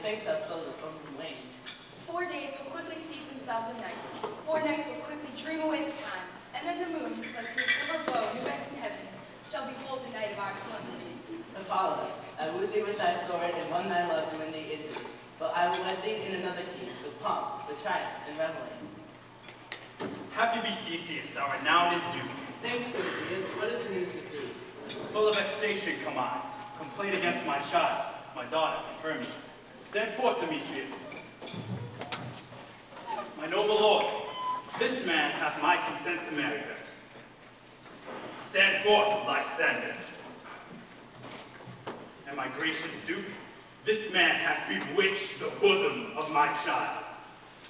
Methinks thou slowest from wings. 4 days will quickly steep themselves in night. 4 nights will quickly dream away the time. And then the moon, like to a silver glow new bent in heaven, shall behold the night of our solemnities. Apollo, I wooed thee with thy sword, and won thy love to win thee injuries. But I will wed thee in another key, with pomp, with triumph, and reveling. Happy be Theseus, our renowned Duke. Thanks, good Theseus. What is the news with thee? Full of vexation come I, complain against my child, my daughter, Hermia. Stand forth, Demetrius. My noble lord, this man hath my consent to marry her. Stand forth, Lysander. And my gracious Duke, this man hath bewitched the bosom of my child.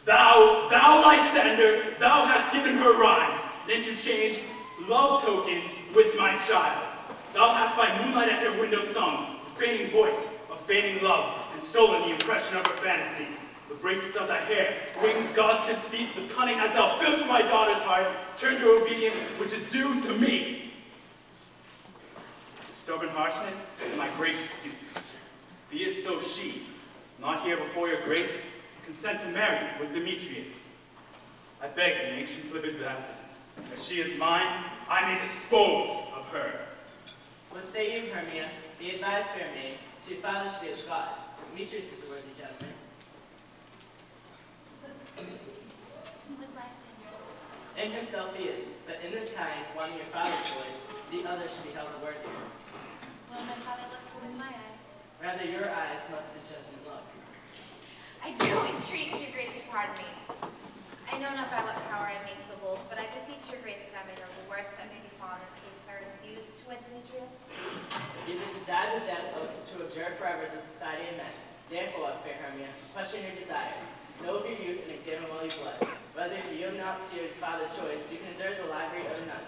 Thou Lysander, thou hast given her rhymes, and interchanged love tokens with my child. Thou hast by moonlight at her window sung, with feigning voice of feigning love, and stolen the impression of her fantasy. The bracelets of thy hair, rings God's conceits, with cunning hast thou filled to my daughter's heart, turned her obedience, which is due to me. Stubborn harshness, my gracious Duke. Be it so she, not here before your grace, consent to marry with Demetrius. I beg the ancient plebeians of Athens, as she is mine, I may dispose of her. What say you, Hermia? Be advised, fair maid, to your father should be a Scot. Demetrius is a worthy gentleman. In himself he is, but in this kind, one in your father's voice, the other should be held worthy. Will my father look with my eyes? Rather, your eyes must to judgment look. I do entreat your grace to pardon me. I know not by what power I make so bold, but I beseech your grace that I may know the worst that may befall in this case if I refuse to wed Demetrius. Either to die the death or to abjure forever the society of men. Therefore, fair Hermia, question your desires. Know of your youth and examine well your blood. Whether you yield not to your father's choice, you can endure the library of none.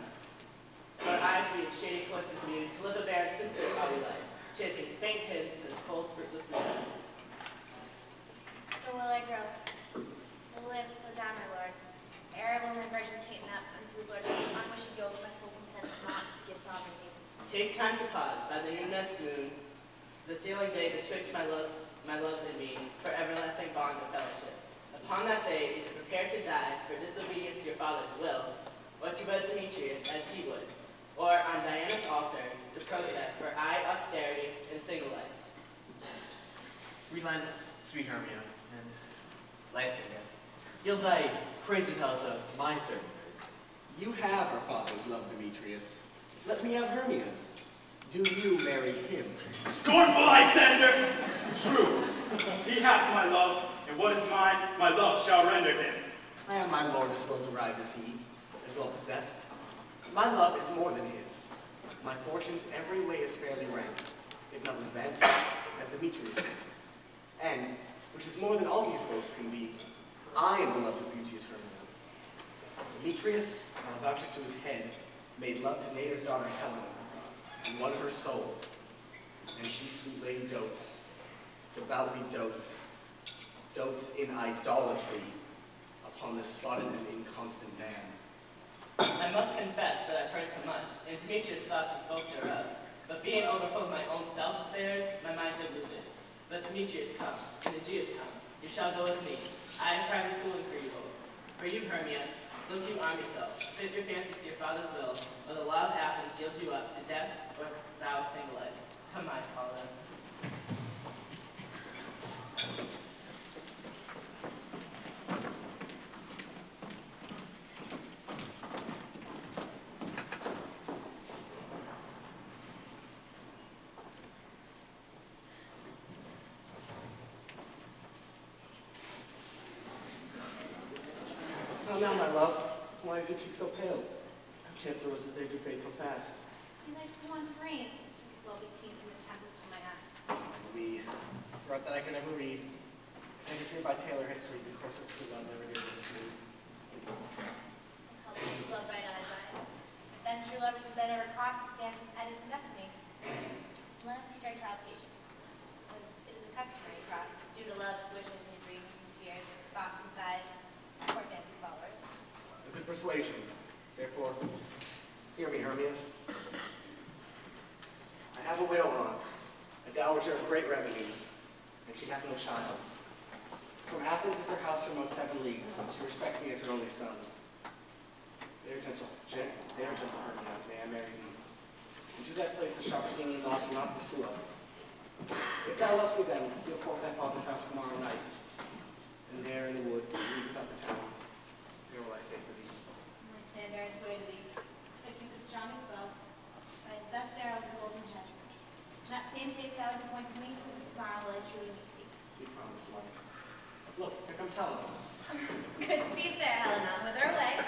For I to each shady courses view, to live a barren sister all your life, chanting faint hymns to the cold, fruitless moon. So will I grow, so live, so die, my lord. Ere I will my virgin Peyton up unto his lordship's unwishing yoke, my soul consents not to give sovereignty. Take time to pause by the noonest moon, the sealing day betwixt my love and me, for everlasting bond of fellowship. Upon that day, either prepare to die for disobedience to your father's will, or to wed Demetrius as he would, or on Diana's altar to protest for austerity and single life. Relent, sweet Hermia, and Lysander, yield thy crazy tale to my servant. You have our father's love, Demetrius. Let me have Hermia's. Do you marry him? Scornful Lysander! True, he hath my love, and what is mine, my love shall render him. I am my lord as well derived as he, as well possessed. My love is more than his. My fortunes every way is fairly ranked, if not with advantage, as Demetrius is. And, which is more than all these boasts can be, I am beloved of beauteous Hermia. Demetrius, on voucher to his head, made love to Nader's daughter Helena, and won her soul. And she, sweet lady, dotes, devoutly dotes in idolatry upon this spotted and inconstant man. I must confess that I've heard so much, and Demetrius thought to spoke thereof. But being overfull of my own self-affairs, my mind did lose it. Let Demetrius come, and Aegeus come. You shall go with me. I have private schooling for you both. For you, Hermia, look you arm yourself, fit your fancies to your father's will, or the law of Athens yields you up to death or thou single life. Come, my Apollo. How now, my love? Why is your cheek so pale? Chance the roses, they do fade so fast. You like the want of rain, well be teen from the tempest from my eyes. We wrote that I could never read. And here by Taylor history, the course of true love never did this smooth. Culture's love by not advise. If then true love is a bed over cross, its dances added to destiny. Let us teach our child patience, as it is a customary cross. It's due to love's wishes and dreams and tears, thoughts and sighs, poor fancy's followers. A good persuasion. Therefore, hear me, Hermia. I have a widow aunt, a dowager of great revenue, and she hath no child. From Athens is her house remote 7 leagues. She respects me as her only son. There, gentle Hermia, may I marry thee. And to that place the sharp king will not pursue us. If thou lovest me then, steal forth thy father's house tomorrow night. And there in the wood, leave without the town, there will I stay for thee. Lysander, I swear to thee, I keep the strongest bow, by his best arrow the golden judgment. In that same place thou hast appointed me, tomorrow will I truly meet thee. Sweet promise, love. Look, here comes Helena. Good speed there, Helena. Whither away?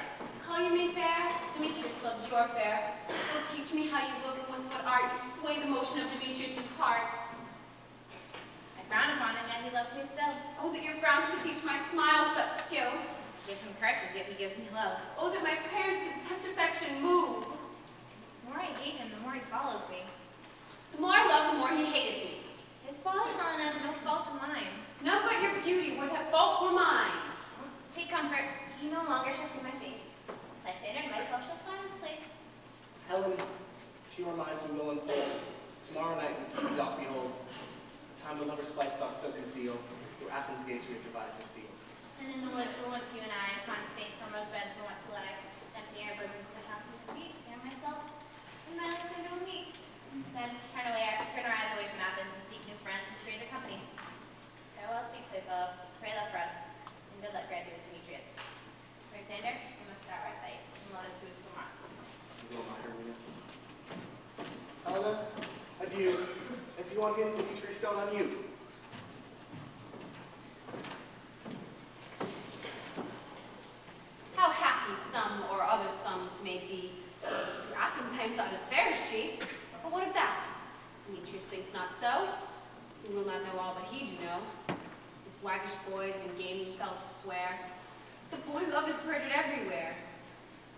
Call you me fair? Demetrius loves your fair. Oh, teach me how you look and with what art you sway the motion of Demetrius's heart. I frown upon him, yet he loves me still. Oh, that your frowns would teach my smile such skill. Give him curses, yet he gives me love. Oh, that my prayers with such affection move. The more I hate him, the more he follows me. The more I loved, the more he hated me. His folly, Helena, is no fault of mine. None but your beauty would have fault were mine. Take comfort, he no longer shall see my face. Lysander and myself shall find his place. Helen, to your minds we will unfold. Tomorrow night we doth behold. The time when lovers' flights doth still conceal. Through Athens' gates we have devised to steal. And in the woods were once you and I, upon faint from most beds were once to lie, emptying our bosoms to the houses sweet, and myself, and my Lysander with me. Thence turn our eyes away from Athens and seek new friends and stranger companies. Farewell, speak with love, pray love for us, and good luck grant you with Demetrius. Lysander, we must start our sight, and load it food tomorrow. You will not, Hermina. Helena, adieu. As you on him, Demetrius stone on you. How happy some or other some may be. Athens I am thought as fair as she. But what of that? Demetrius thinks not so. He will not know all but he do know. His waggish boys and game themselves to swear. The boy love is perjured everywhere.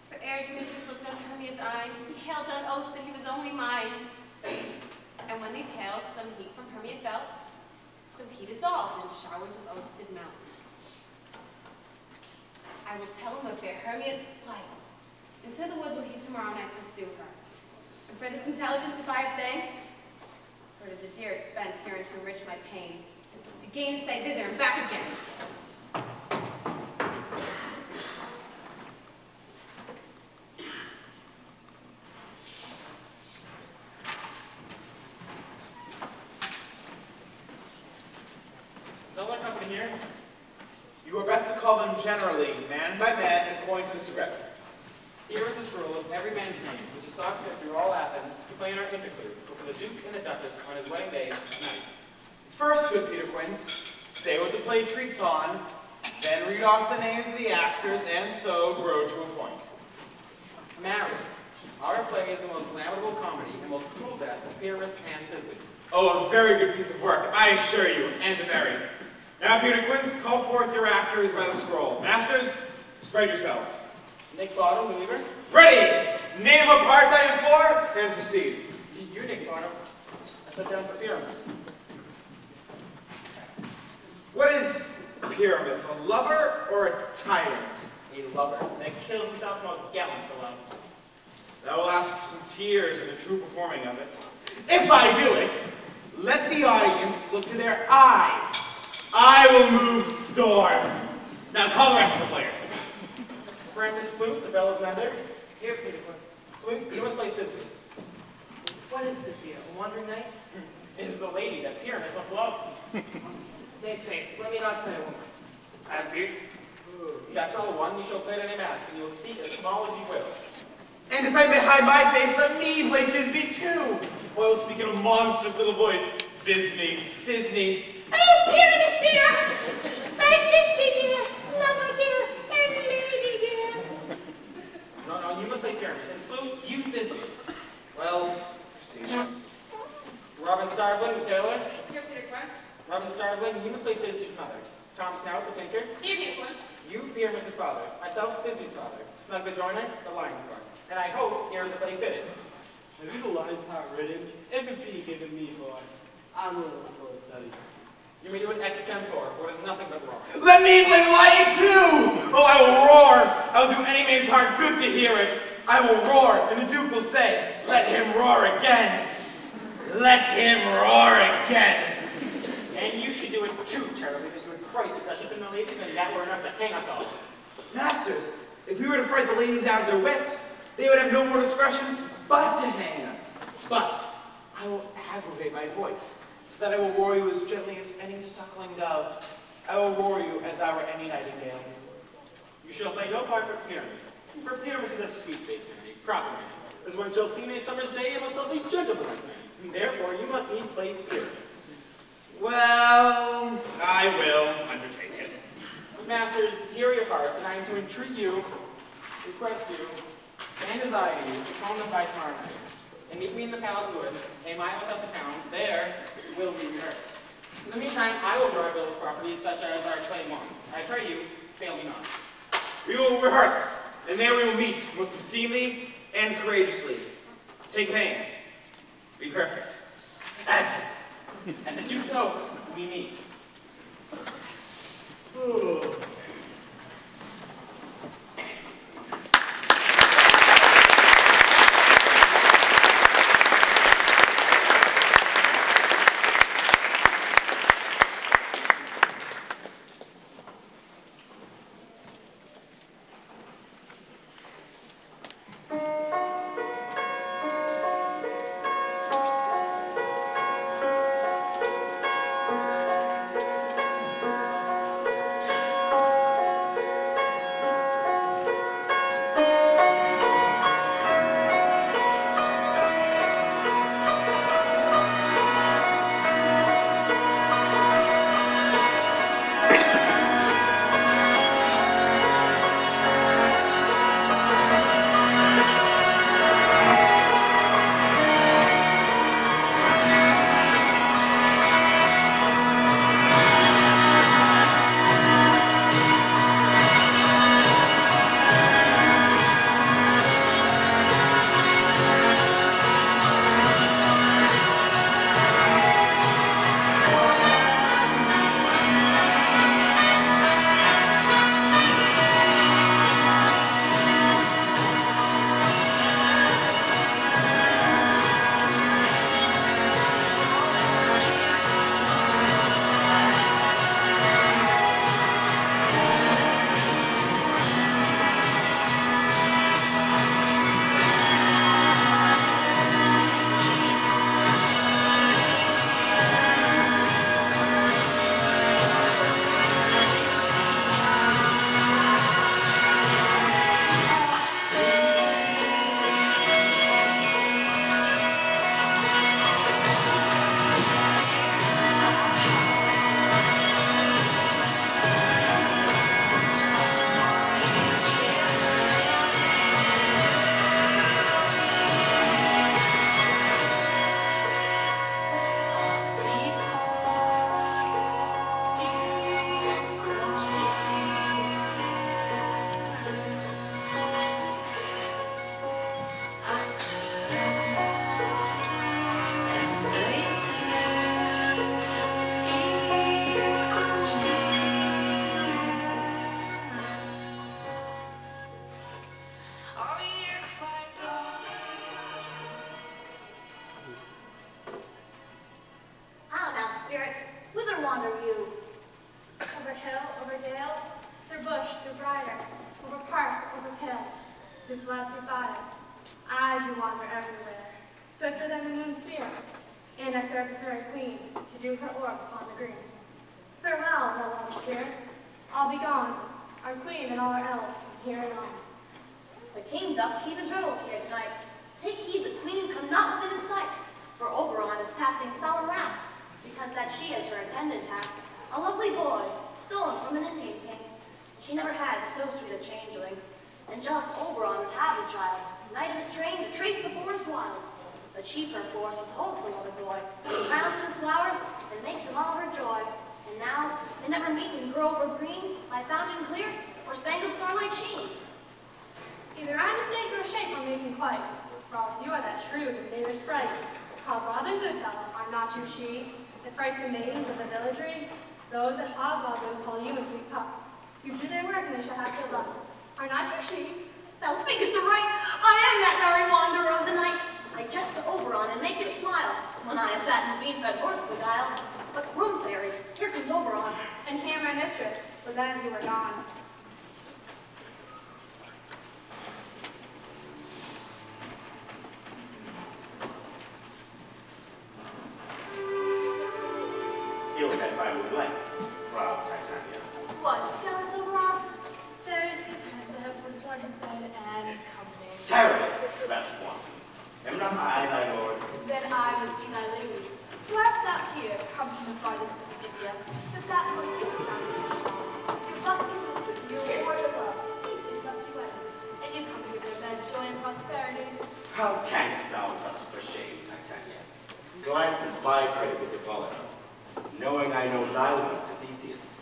For ere Demetrius looked on Hermia's eye, he hailed on oaths that he was only mine. And when these hails some heat from Hermia felt, so he dissolved and showers of oaths did melt. I will tell him of fair Hermia's flight. Into the woods will he tomorrow night pursue her. And for this intelligence if I have thanks, for it is a dear expense herein to enrich my pain, to gain a sight thither and back again. No one company here? You are best to call them generally, man by man, and according to the script. Here is the scroll of every man's name, which is thought fit through all Athens to play in our interlude, for the Duke and the Duchess on his wedding day tonight. First, good Peter Quince, say what the play treats on, then read off the names of the actors, and so grow to a point. Married. Our play is the most lamentable comedy and most cruel death of Pyrrhus and Thisbe. Oh, a very good piece of work, I assure you, and to marry. Now, Peter Quince, call forth your actors by the scroll. Masters, spread yourselves. Nick Bottom, the weaver. Ready! Name a part item for, and proceed. You're Nick Bottom. I sat down for Pyramus. What is Pyramus, a lover or a tyrant? A lover that kills himself most gallant for love. Thou will ask for some tears in the true performing of it. If I do it, let the audience look to their eyes. I will move storms. Now call the rest of the players. Francis Flute, the bellows mender. Here, Peter Quince. Flute, you must play Thisbe. What is this here, a wandering knight? It is the lady that Pyramus must love. Nay, faith, let me not play a woman. As Pete? That's all one. You shall play at any match, and you will speak as small as you will. And if I may hide my face, let me play Thisbe too. I will speak in a monstrous little voice. Thisbe, Thisbe. Oh, Pyramus dear! My Thisbe dear! Lover dear! And lady dear! No, you must play Pyramus. And Flute, you Thisbe. Well, proceed. Robin Starveling, the tailor. Here, Peter Quince. Robin Starveling, you must play Thisbe's mother. Tom Snout, the tinker. Here, Peter Quince. You, Pyramus's father. Myself, Thisbe's father. Snug the joiner, the lion's guard. And I hope here is a play fitted. Have you the lion's part written? If it be given me for, I'm a little slow to study. You may do it extempore, for it is nothing but wrong. Let me play lion too! Oh, I will roar! I will do any man's heart good to hear it. I will roar, and the Duke will say, let him roar again. Let him roar again. And you should do it too, terribly, because you would fright the Duchess and the ladies, and that were enough to hang us all. Masters, if we were to fright the ladies out of their wits, they would have no more discretion but to hang us. But I will aggravate my voice, so that I will roar you as gently as any suckling dove. I will roar you as I were any nightingale. You shall play no part for Pyramus. For Pyramus is a sweet-faced man, a proper man. As one shall see in a summer's day, a most lovely gentleman man. And therefore, you must needs play Pyramus. Well, I will undertake it. Masters, here are your parts, and I am to entreat you, request you, and desire you to come to fight tomorrow night, and meet me in the palace woods, a mile without the town. There will be rehearsed. In the meantime, I will draw a bill of properties such as our claim wants. I pray you, fail me not. we will rehearse, and there we will meet most obscenely and courageously. Take pains. Be perfect. And to do so, we meet. through flood, through fire. I do wander everywhere, swifter than the moon's sphere, and I serve the fairy queen to do her oars upon the green. Farewell, thou lovely spirits, I'll be gone, our queen and all our elves from here and on. The king doth keep his revels here tonight. Take heed the queen come not within his sight, for Oberon is passing foul wrath, because that she as her attendant hath a lovely boy, stolen from an Indian king. She never had so sweet a changeling, and jealous Oberon would have the child, knight of his train to trace the forest wild. But she perforce withhold from other boy, crowns him with flowers, and makes him all her joy. And now they never meet in grove or green, by fountain clear, or spangled starlight sheen. Either I mistake your shape or making quite, for else you are that shrewd and fair sprite. Hobgoblin Goodfellow, are not you she, that frights the maidens of the villagery? Those that hobgoblin call you in sweet cup. You do their work and they shall have your love. Are not you she? Thou speakest aright. I am that merry wanderer of the night. I jest to Oberon and make him smile, when I a fat and bean-fed horse beguile. but the room fairy, here comes Oberon. And here my mistress, but then you were gone. Ill that I would like, proud Titania. What, jealous Oberon? There's depends. I have forsworn his bed and his company. Terrible, rash wanton. Am not I thy lord? Then I must be thy lady. Who art thou here, come from the farthest of India, but that forsooth comes to us all. Your lusty mistress and your warrior love, Theseus must be wedded, and you come here to bed joy and prosperity. How canst thou thus for shame, Titania? Glance at my credit with Hippolyta, knowing I know thy love to Theseus.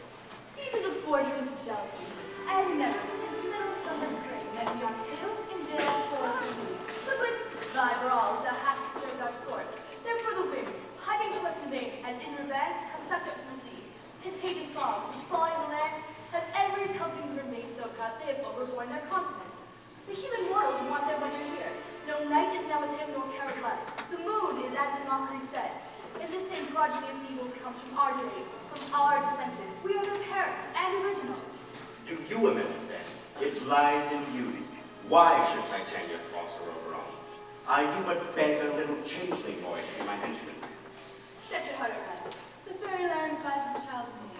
These are the forgeries of jealousy. I have never, since middle summer spring, met beyond hill and dale, forest and wood. But with thy brawls thou hast disturbed our sport. Therefore the winds, piping to us in vain, as in revenge, have sucked up from the sea. Contagious falls, which falling on the land, have every pelting river made so cut they have overborne their continents. The human mortals want their winter here. No night is now with him, nor care less. The moon is as in mockery set. And this same progeny of evils comes from our debate, from our dissension. We are their parents and original. Do you amend it then? It lies in you. Why should Titania cross her Oberon? I do but beg a little changeling boy to be my henchman. Set your heart at rest. The fairy lands lies with the child of me.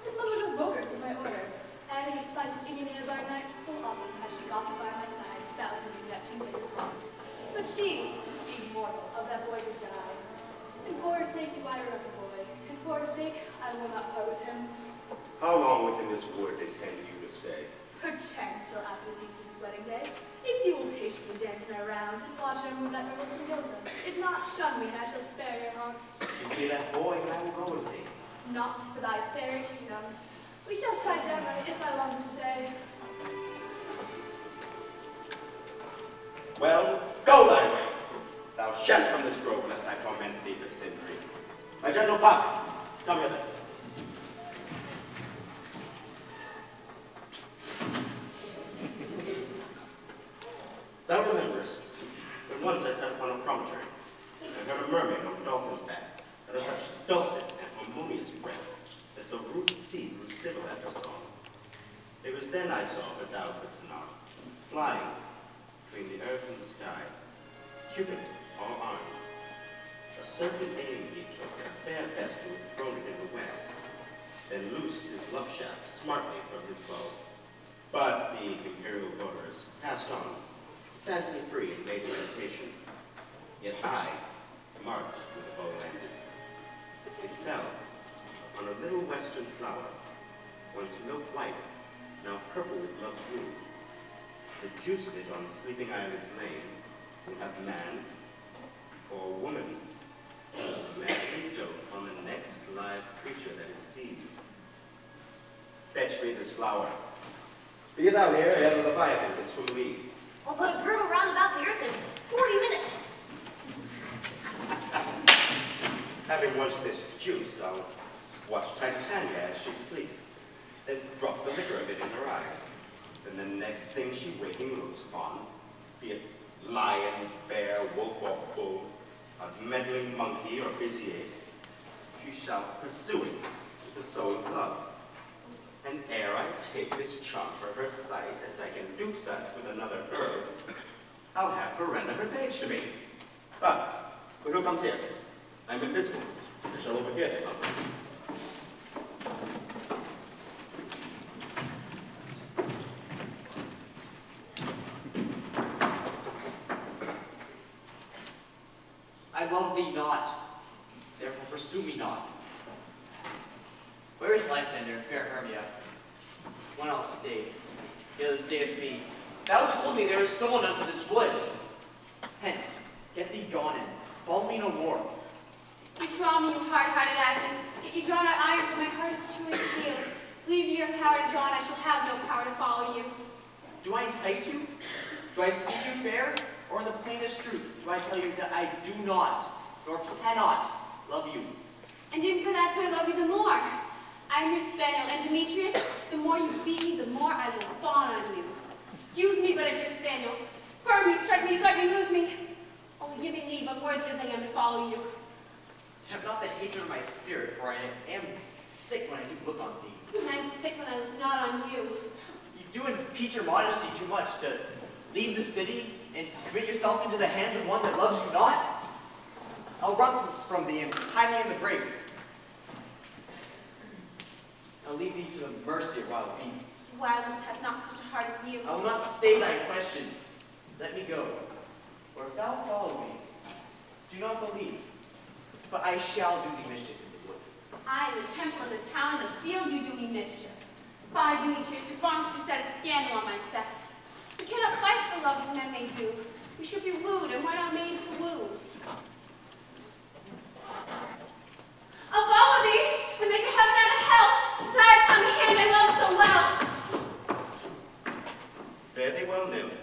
This one was a voters of my order, and in a spice of Indian by night, full often has she gossiped by my side, south of me that Tuesday his loves. But she, being mortal, of that boy did die. And for her sake do I remember boy, and for her sake I will not part with him. How long within this wood intend you to stay? Perchance till after Theseus' wedding day, if you will patiently dance in our rounds and watch our moonlight revels in the us. If not, shun me, and I shall spare your haunts. Give me that boy, and I will go with thee. Not for thy fairy kingdom. We shall chide downright if I long to stay. Well, go thy way. Thou shalt from this grove, lest I torment thee for this intrigue. My gentle Puck, come hither. Thou rememberest, when once I sat upon a promontory, and heard a mermaid on a dolphin's back, that has such dulcet and harmonious breath, as the rude sea grew civil at her song. It was then I saw, but thou couldst not, flying between the earth and the sky, Cupid, all armed. A certain aim he took, and a fair vest and thrown it in the west, then loosed his love shaft smartly from his bow. But the imperial voters passed on, fancy-free and made meditation. Yet I marked where the bow landed. It fell on a little western flower, once milk white, now purple with love's womb. The juice of it on sleeping eyelids lain will have man or woman, madly dote on the next live creature that it sees. Fetch me this flower. Be thou here, ere the Leviathan can swim league. I'll put a girdle round about the earth in 40 minutes. Having once this juice, I'll watch Titania as she sleeps, then drop the liquor of it in her eyes. And the next thing she waking looks upon, be it lion, bear, wolf, or bull, a meddling monkey or busy ape, she shall pursue it with the soul of love. And ere I take this charm for her sight, as I can do such with another herb, I'll have her render her page to me. But who comes here? I'm invisible. I shall overhear them. I love thee not, therefore pursue me not. Where is Lysander, fair Hermia? One else stayed, the other stayed at me. Thou told me they were stolen unto this wood. Hence, get thee gone in, follow me no more. You draw me, you hard-hearted Athens. Get you drawn out iron, but my heart is truly steel. Leave your power to draw, and I shall have no power to follow you. Do I entice you? Do I speak you fair? Or in the plainest truth, do I tell you that I do not, nor cannot, love you? And even for that, do I love you the more. I am your spaniel, and Demetrius, the more you beat me, the more I will fawn on you. Use me but as your spaniel. Spurn me, strike me, let me lose me. Only give me leave, unworthy as I am, to follow you. Tempt not the hatred of my spirit, for I am sick when I do look on thee. And I'm sick when I look not on you. You do impeach your modesty too much to leave the city and commit yourself into the hands of one that loves you not. I'll run from thee and hide me in the brakes. I'll leave thee to the mercy of wild beasts. Wildness hath not such a heart as you. I will not stay thy questions. Let me go. Or if thou follow me, do not believe. But I shall do thee mischief in the wood. I in the temple, in the town, in the field, you do me mischief. By Demetrius, you promised to set a scandal on my sex. We cannot fight for love as men may do. We should be wooed, and we're not made to woo. I'll follow thee, and make a heaven out of hell, to die upon the hand I love so well. Fare thee well, Nymph.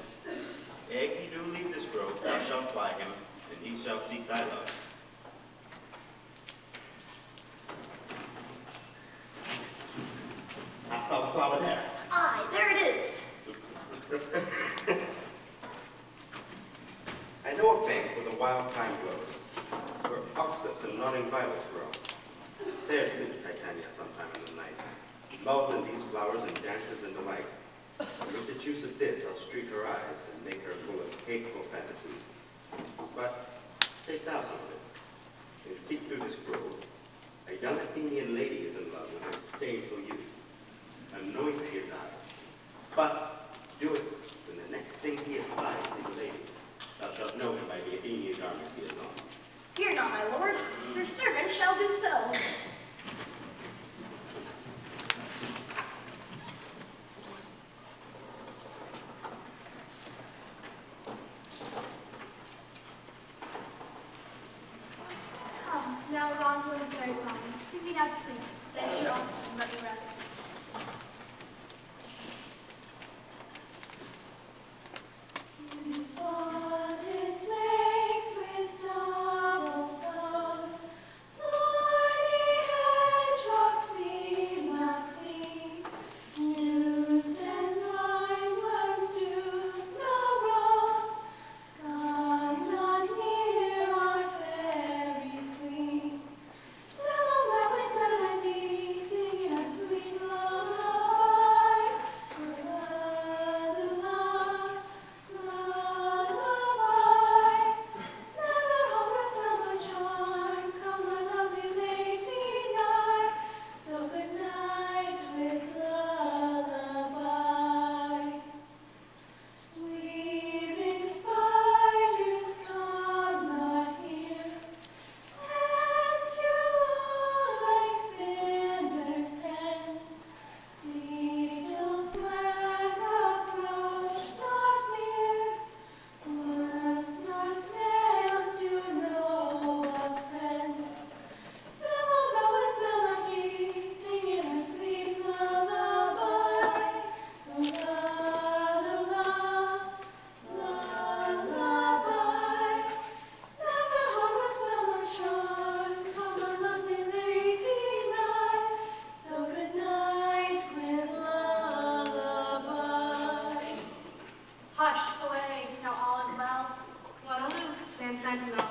Ere he do leave this grove, thou shalt fly him, and he shall seek thy love. Hast thou the flower there? Aye, there it is. I know a bank where the wild thyme grows, where oxlips and nodding violets grow. There sleeps Titania sometime in the night, lulled in these flowers and dances in delight. And with the juice of this I'll streak her eyes and make her full of hateful fantasies. But take thou some of it, and seek through this grove. A young Athenian lady is in love with a disdainful youth. Anoint his eyes, but do it when the next thing he espies thee, the lady. Thou shalt know him by the Athenian garments he is on. Fear not, my lord. Your servant shall do so. Come, now Rosalind and Fairy Song, sing me now to sleep. Then she also and let me rest. Spotted snakes with double toes, thorny hedgehogs be not seen, newts and blind worms do no wrong. Come not near our fairy queen. Fill them up with melody, singing our sweet lullaby. Lullaby. Never hungers nor charm, come my lovely lady nigh. So good night with lullaby. Weaving spiders come not here, and you like spinners hence. Beetles black approach not near, worms nor snails do no offense. Fill them up with melody, singing our sweet lullaby. Lullaby. Never harm, spell nor charm, come my lovely lady nigh. So good night with lullaby. Hush, away, now all is well. One aloof, stand sentinel.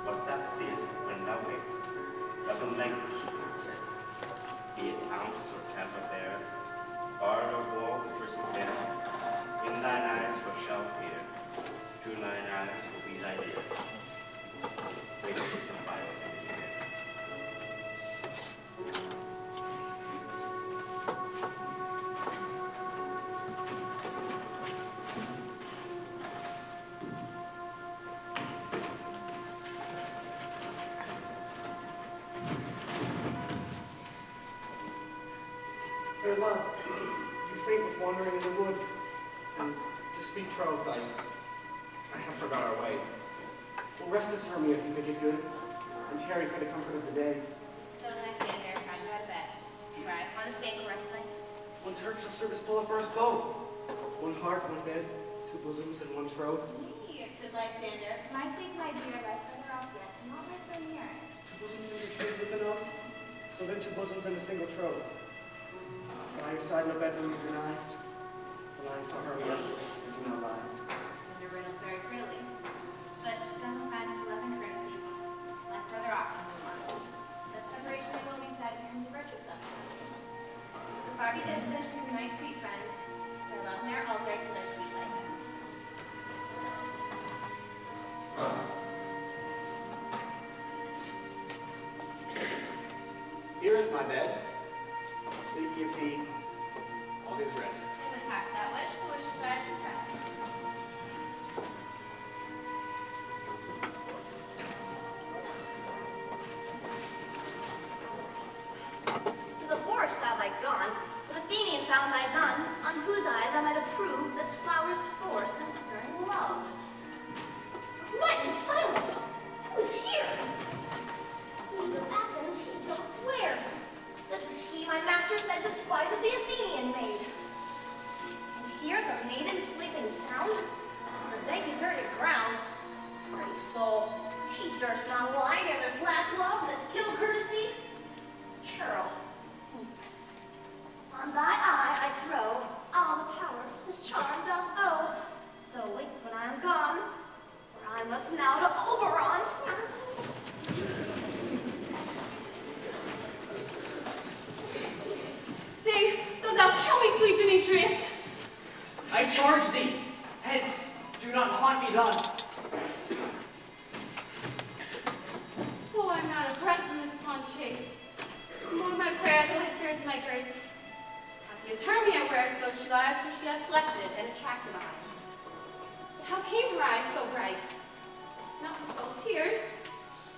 What thou seest when thou wake, double language said, be it ounce or calf or bear, bard or wall or person fair, in thine eyes what shall appear, to thine eyes will be thy ear. Wait for some violet in his hair. Fair love, you faint with wandering in the wood, and to speak troth, I have forgot our way. Well, rest this for me if you think it good, and tarry for the comfort of the day. So when I say this banquet recipe? One Turk shall serve his pull for us both. One heart, one bed, two bosoms, and one troth. Me, good Lysander. For my sake, my dear, thy feather off yet, do not lie so near it. Two bosoms and a troth with enough. So then two bosoms and a single troth. Lying side no bedroom you deny. The lying saw her yet, and do not lie. Lysander riddles very prettily. But, gentle friend, love and courtesy, like brother often we must. Such separation, it will be said, becomes a virtuous love. So far be distant, good night, sweet friend. So love ne'er alter to live sweet life end. Here is my bed. Sleep give thee all his rest. I would have that wish, the wish's eyes compressed. To the forest thou art gone, but Athenian found I none, on whose eyes I might approve this flower's force and stirring love. Night and silence! Who is here? Queens of Athens he doth wear. This is he my master said despised the Athenian maid. And here the maiden sleeping sound, on the dank and dirty ground. Pretty soul, she durst not lie near this lack love, this kill courtesy. Carol, on thy eye I throw all the power this charm doth owe. So wait when I am gone, for I must now to Oberon. Stay, though thou kill me, sweet Demetrius. I charge thee, hence, do not haunt me thus. Oh, I'm out of breath in this fond chase. Lord, my prayer, the lesser is my grace. Happy is Hermia wears so she lies, for she hath blessed and attractive eyes. But how came her eyes so bright? Not with salt tears.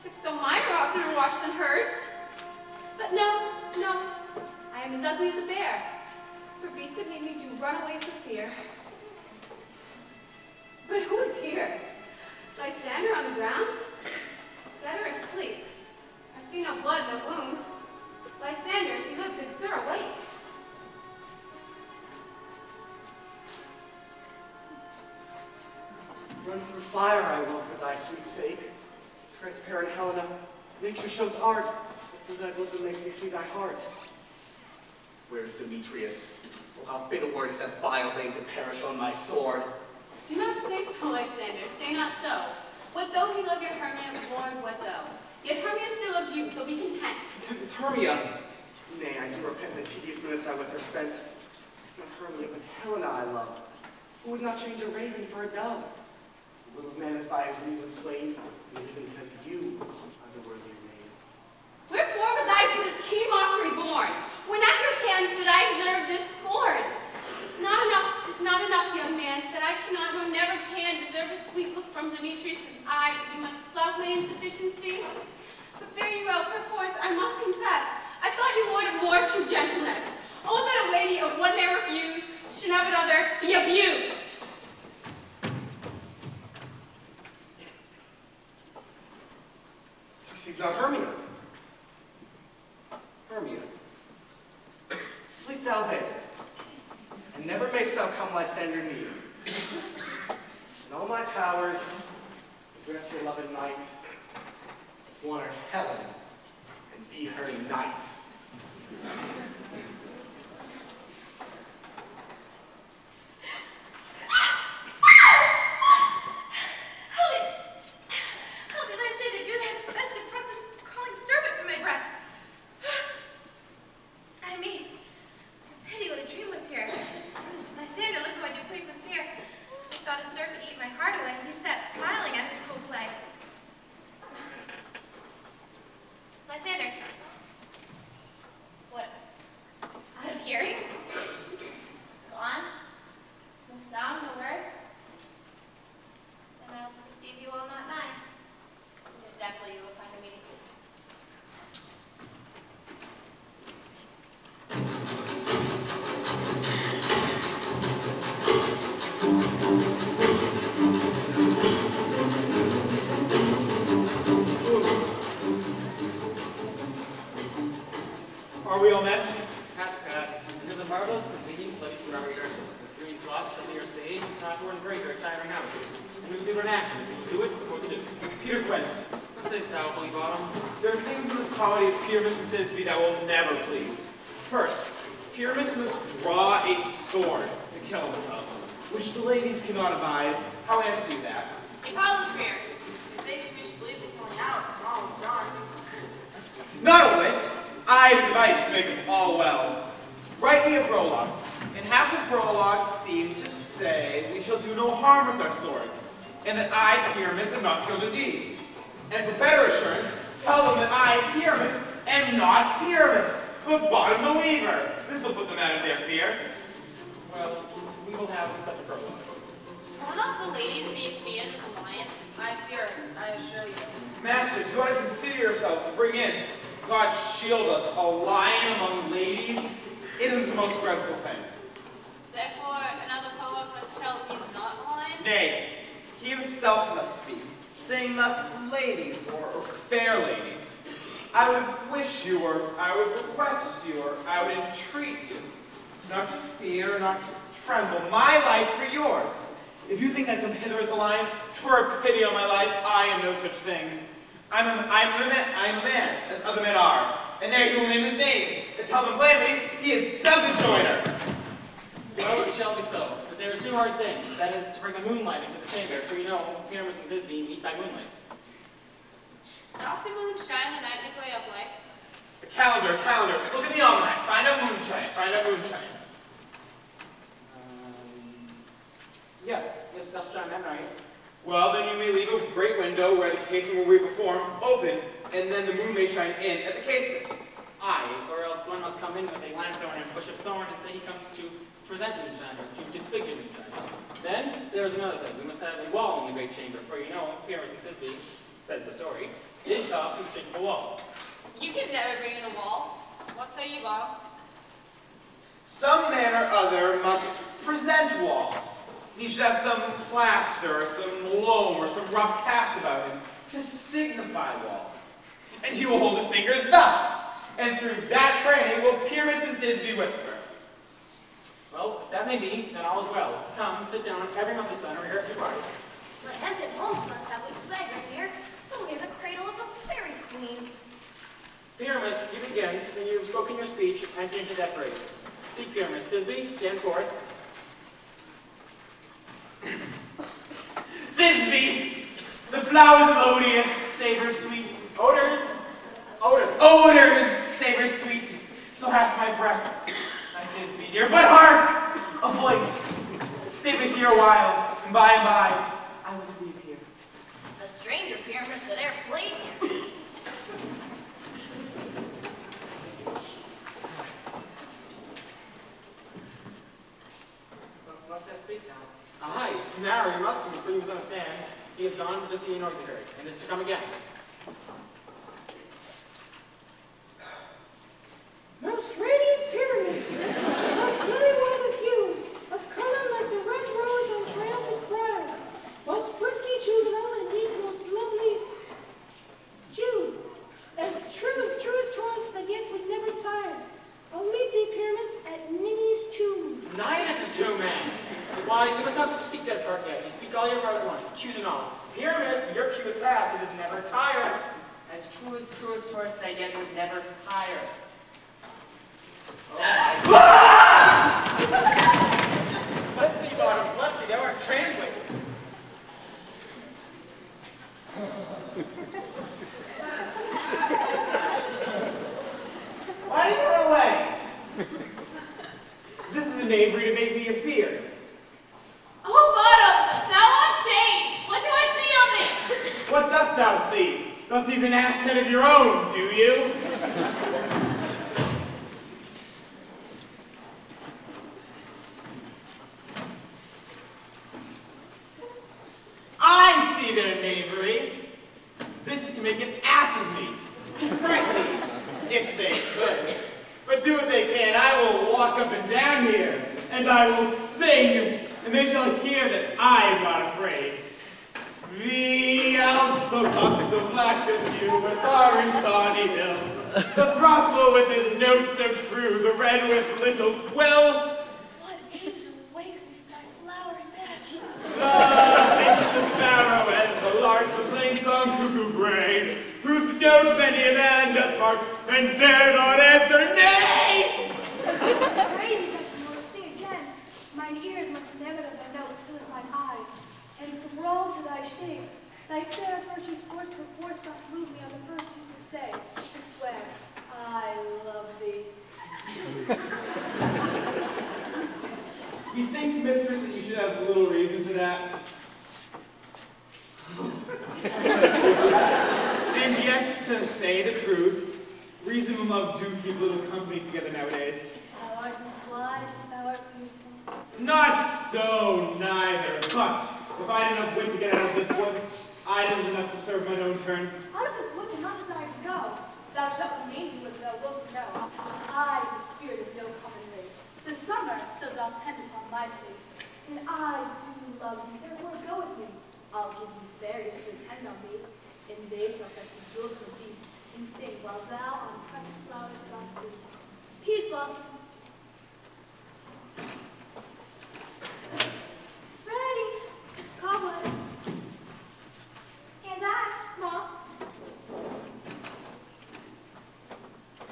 If so, mine are oftener washed than hers. But no, no, I am as ugly as a bear. For beasts that made me do run away for fear. But who is here? Lysander on the ground? Dead or asleep? I see no blood, no wound. Lysander, if you live, good sir, awake. Run through fire I will for thy sweet sake. Transparent Helena, nature shows art, but through thy bosom makes me see thy heart. Where's Demetrius? Oh, how fit a word is that vile thing to perish on my sword. Do not say so, Lysander, say not so. What though he love your Hermia, Lord, what though? Yet Hermia still loves you, so be content. Content with Hermia? Nay, I do repent the tedious minutes I with her spent. Not Hermia, but Helena I love. Who would not change a raven for a dove? The little man is by his reason swayed, and reason says you are the worthier maid. Wherefore was I to this keen mockery born? When at your hands did I deserve this scorn? It's not enough, young man, that I cannot nor never can deserve a sweet look from Demetrius' eye, that you must flout my insufficiency. But fare you well, perforce, I must confess, I thought you would of more true gentleness. Oh, that a lady of one may refuse, should of another be abused. She's not Hermia. Hermia, sleep thou there, and never mayst thou come Lysander near. In all my powers, address your loving might, to honor Helen, and be her knight. diving house. We will give her an action. Do it before the do. Peter Quince, What sayest thou, Bully Bottom? there are things in this comedy of Pyramus and Thisbe that will never please. First, Pyramus must draw a sword to kill himself, which the ladies cannot abide. How answer you that? Apollo's here. Thinks we should leave the killing out when all is done. Not a whit. I have a device to make them all well. Write me a prologue, and have the prologue seem to say we shall do no harm with our swords, and that I, Pyramus, am not killed indeed. And for better assurance, tell them that I, Pyramus, am not Pyramus, but Bottom the Weaver. This will put them out of their fear. Well, we will have such a prologue. Will not the ladies be feared of the lion? I fear it, I assure you. Masters, you ought to consider yourselves to bring in, God shield us, a lion among ladies. It is the most dreadful thing. Therefore, another prologue must tell he is not a lion? Nay, he himself must speak, saying thus, ladies, or fair ladies. I would wish you, or I would request you, or I would entreat you, not to fear, not to tremble, my life for yours. If you think I come hither as a lion, 'twere a pity on my life. I am no such thing. I'm a man, as other men are. And there he will name his name, and tell them plainly, he is Stunted Joiner. Well, it shall be so. But there is two hard things. That is, to bring the moonlight into the chamber, for you know, Pyramus and Thisbe meet by moonlight. Doth the moon shine the night we play up light? A calendar. Look at the almanac. Find out moonshine. Yes, that's John Henry. Well, then you may leave a great window where the casement will be performed open, and then the moon may shine in at the casement. Aye, or else one must come in with a lanthorn and bush of thorn and say he comes to present moonshine, or to disfigure moonshine. Then there is another thing. We must have a wall in the great chamber, for you know, Pyramus and Thisbe, says the story, did talk to shake the wall. You can never bring in a wall. What say you, Bottom? Some man or other must present wall. He should have some plaster, or some loam, or some rough cast about him to signify wall. And he will hold his fingers thus, and through that cranny will Pyramus and Thisbe whisper. Well, if that may be, then all is well. Come, sit down, every month of sun, or here's your parties. What hempen homespuns have we swaggering here? So near the cradle of the fairy queen. Pyramus, you begin, when you have spoken your speech, enter into that phrase. Speak, Pyramus. Thisbe, stand forth. Thisbe, the flowers of odious, savor sweet. Odors, Odors, savor sweet. So hath my breath, my Thisbe dear. But hark, a voice. Stay but here a while, and by, I will to leave here. The stranger Pyramus that e'er played here. Must I speak now? Aye, now you must be, for you must understand. He is gone to see a noisy herd, and is to come again. Most radiant Pyramus, most lily white of hue, of color like the red rose on triumphant brow, most frisky juvenile, indeed most lovely Jew, as true as Taurus that yet would never tire. I'll meet thee, Pyramus, at Ninny's tomb. Ninus' tomb, man. Why, you must not speak that part yet. You speak all your part at once, cues and all. Pyramus, your cue is past, it is never tired. As true as Taurus that yet would never tire. Bless thee, Bottom, bless thee, thou art translated. Why do you run away? This is a knavery to make me a fear. Oh, Bottom, thou art changed. What do I see on thee? What dost thou see? Thou seest an ass head of your own, do you? I see their knavery. This is to make an ass of me, to frighten me, if they could. But do what they can, I will walk up and down here, and I will sing, and they shall hear that I am not afraid. The also bucks the black of you with orange tawny hill, the Brussel with his notes so true, the red with little quill, What angel wakes me from my flowery bed? Finch the sparrow and the lark, the plain song cuckoo brain, whose note many a man doth mark, and dare not answer nay! Pray thee, gentlemen, will sing again. Mine ears must never as I know, so is mine eye. And thrall to thy shape, thy fair virtues force perforce doth move me on the first thing to say, to swear, I love thee. Methinks, mistress, that you should have little reason for that. And yet, to say the truth, reason and love do keep little company together nowadays. Thou art as wise as thou art beautiful. Not so, neither. But if I had enough wit to get out of this wood, I had enough to serve mine own turn. Out of this wood do not desire to go. Thou shalt remain with thou wilt know. I, the spirit of no common race, the summer still doth tend upon my state. And I do love thee, therefore go with me. I'll give thee fairies to attend on me, and they shall fetch the jewels from thee, and sing while thou on pressed flowers dost sleep. Peace, blossom. Ready. Cobweb. And I, Ma.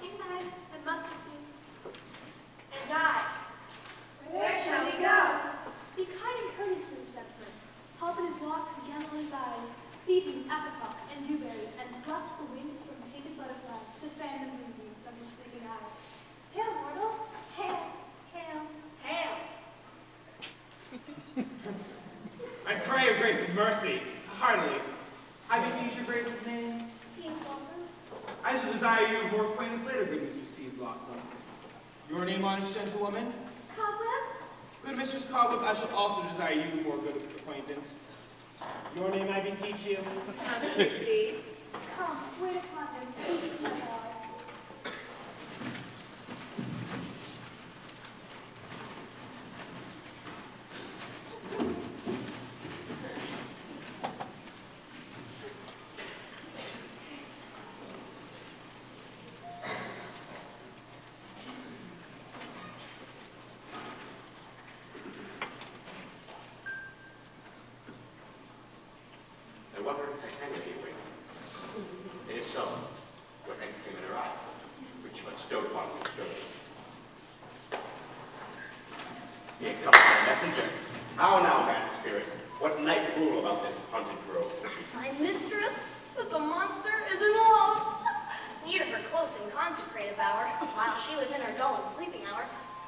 Inside, and mustard seed. And I. Where shall we go? Be kind and courteous to this gentleman. Help in his walks and gamble in his eyes. Feed him apricocks and dewberries, and pluck the wings from painted butterflies to fan the moonbeams from his sleeping eyes. Hail, mortal. Hail. Hail. Hail. I pray your grace's mercy, heartily. I beseech your grace's name. Peace, Blossom. I shall desire you more acquaintance later, good Mistress Peas Blossom. Your name, honest gentlewoman? Cobweb. Good Mistress Cobweb, I shall also desire you more good acquaintance. Your name, I beseech you. Mustard seed. Come, wait upon him. He is my boy. I wonder if Titania be awake. And if so, what next came in her eye, which much dote upon me stood. Here comes my messenger. How now, bad spirit? What night rule about this haunted grove? My mistress, the monster, is in love. Near her close and consecrated bower, while she was in her dull and sleeping hour,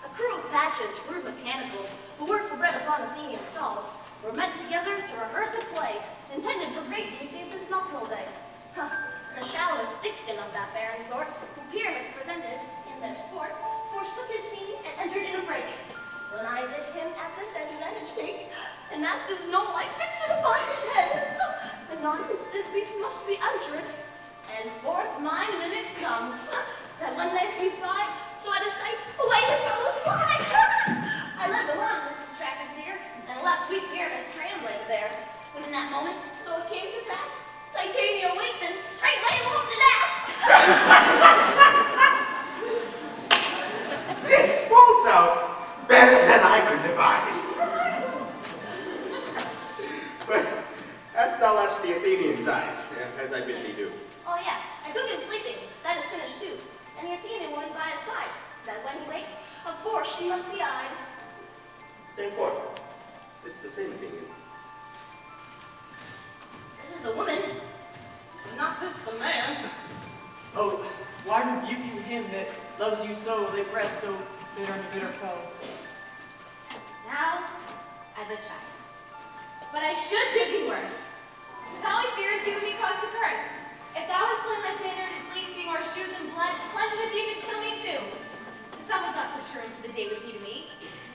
a crew of patches, rude mechanicals, who worked for bread upon Athenian stalls, were met together to rehearse a play, intended for great Theseus' nuptial day. The shallowest thick-skin of that barren sort, who Pyramus presented in their sport, forsook his scene and entered in a break. When I did him at this advantage take, and as his no light fixed upon his head, anon his Thisbe must be answered, and forth my minute comes, that when they fleece by, so at his sight, away his fellows fly. I led them on this distracted fear, and left sweet Pyramus translated there, when in that moment, so it came to pass, Titania waked and straightway looked an ass. This falls out better than I could devise. But hast thou latched the Athenian's eyes, as I bid thee do? Oh yeah, I took him sleeping, that is finished too, and the Athenian went by his side, that when he waked, of force she must be eyed. Stand forth. This is the same Athenian. This is the woman, not this the man. Oh, why rebuke you him that loves you so, they fret so bitter and bitter foe? Now, I've a child. But I should do thee worse. Thou fear has given me cause to curse. If thou hast slain Lysander to sleep, being our shoes in blood, plunge the deep and kill me too. The sun was not so true unto the day was he to me.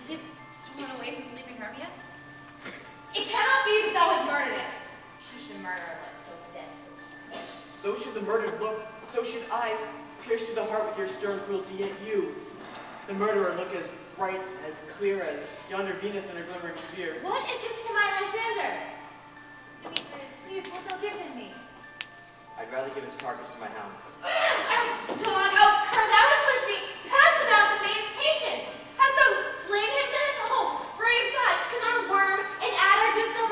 You've stolen away from sleeping Hermia? It cannot be that thou hast murdered it. So should a murderer look so dead, so hard. So should the murdered look, so should I, pierce through the heart with your stern cruelty, yet you, the murderer, look as bright, as clear as yonder Venus in her glimmering sphere. What is this to my Lysander? Demetrius, please, wilt thou give him me? I'd rather give his carcass to my hounds. Dog, oh, cur, thou hast pushed me past the bounds of maiden patience. Hast thou slain him then? Oh, brave Dutch, can our worm and adder do so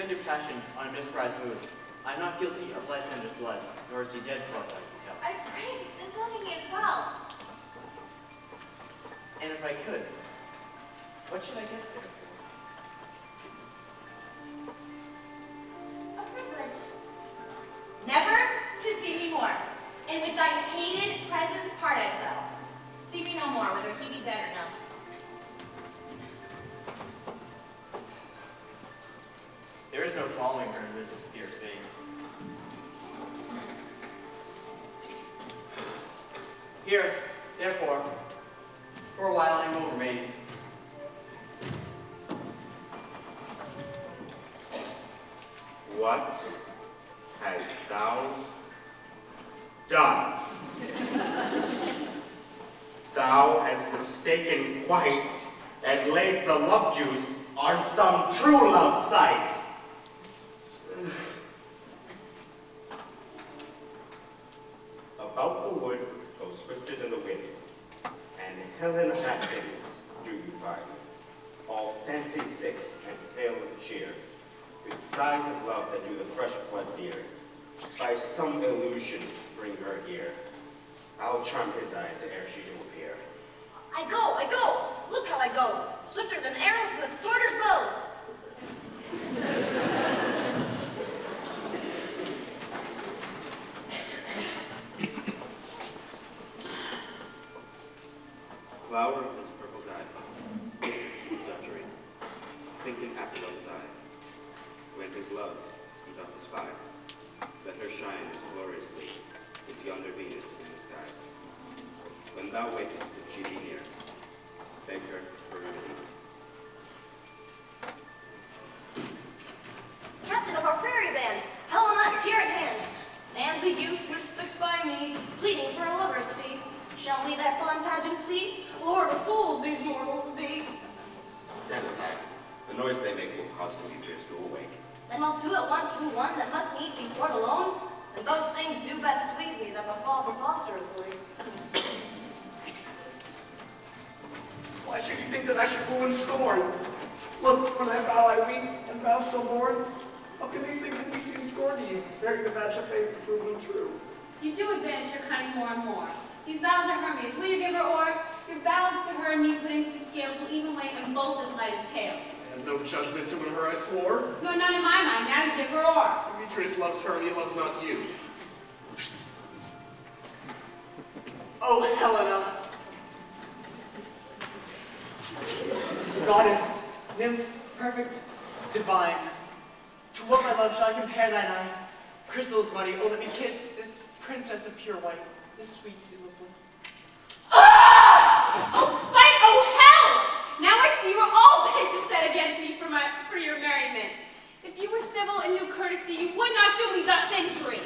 spend your passion on a misprized move. I'm not guilty of Lysander's blood, nor is he dead for aught I can tell. I pray that tell me as well. And if I could, what should I get there? A privilege. Never to see me more. And with thy hated presence part I so. See me no more, whether he be dead or no. There is no following her in this fierce fate. Here, therefore, for a while I will remain. What hast thou done? Thou hast mistaken quite and laid the love juice on some true love sight. About the wood go swifter than the wind, and Helen Atkins do you find, all fancy sick and pale of cheer, with sighs of love that do the fresh blood dear. By some illusion bring her here. I'll charm his eyes ere she do appear. I go! Look how I go! Swifter than arrow from the tortoise bow! Flower of this purple dye, Zachary, sinking happy on his eye. When his love he doth espy, let her shine as gloriously as yonder Venus in the sky. When thou wakest, if she be near, beg her for remedy. Captain of our fairy band, Helena is here at hand. And the youth which stuck by me, pleading for a lover's fee. Shall we that fond pageant see? Lord of fools these mortals be. Stand aside. The noise they make will cause Demetrius to awake. Then will two at once woo one that must needs be sport alone? And those things do best please me that befall preposterously. Why should you think that I should woo and scorn? Look, when I vow I weep, and vow so born. How can these things in me seem scorn to you? Bearing the badge of faith and prove them true. You do advance your cunning more and more. These vows are Hermes. Will you give her o'er? Your vows to her and me put into scales will even weigh in both as light as tails. And no judgment to her I swore. Nor none in my mind. Now you give her o'er. Demetrius loves her, he loves not you. Oh, Helena. Goddess, nymph, perfect, divine. To what my love shall I compare thine eye? Crystals muddy, oh let me kiss this princess of pure white, this sweet semblance. Ah! Oh spite, oh hell! Now I see you are all bent to set against me for your merriment. If you were civil and knew courtesy, you would not do me thus injury.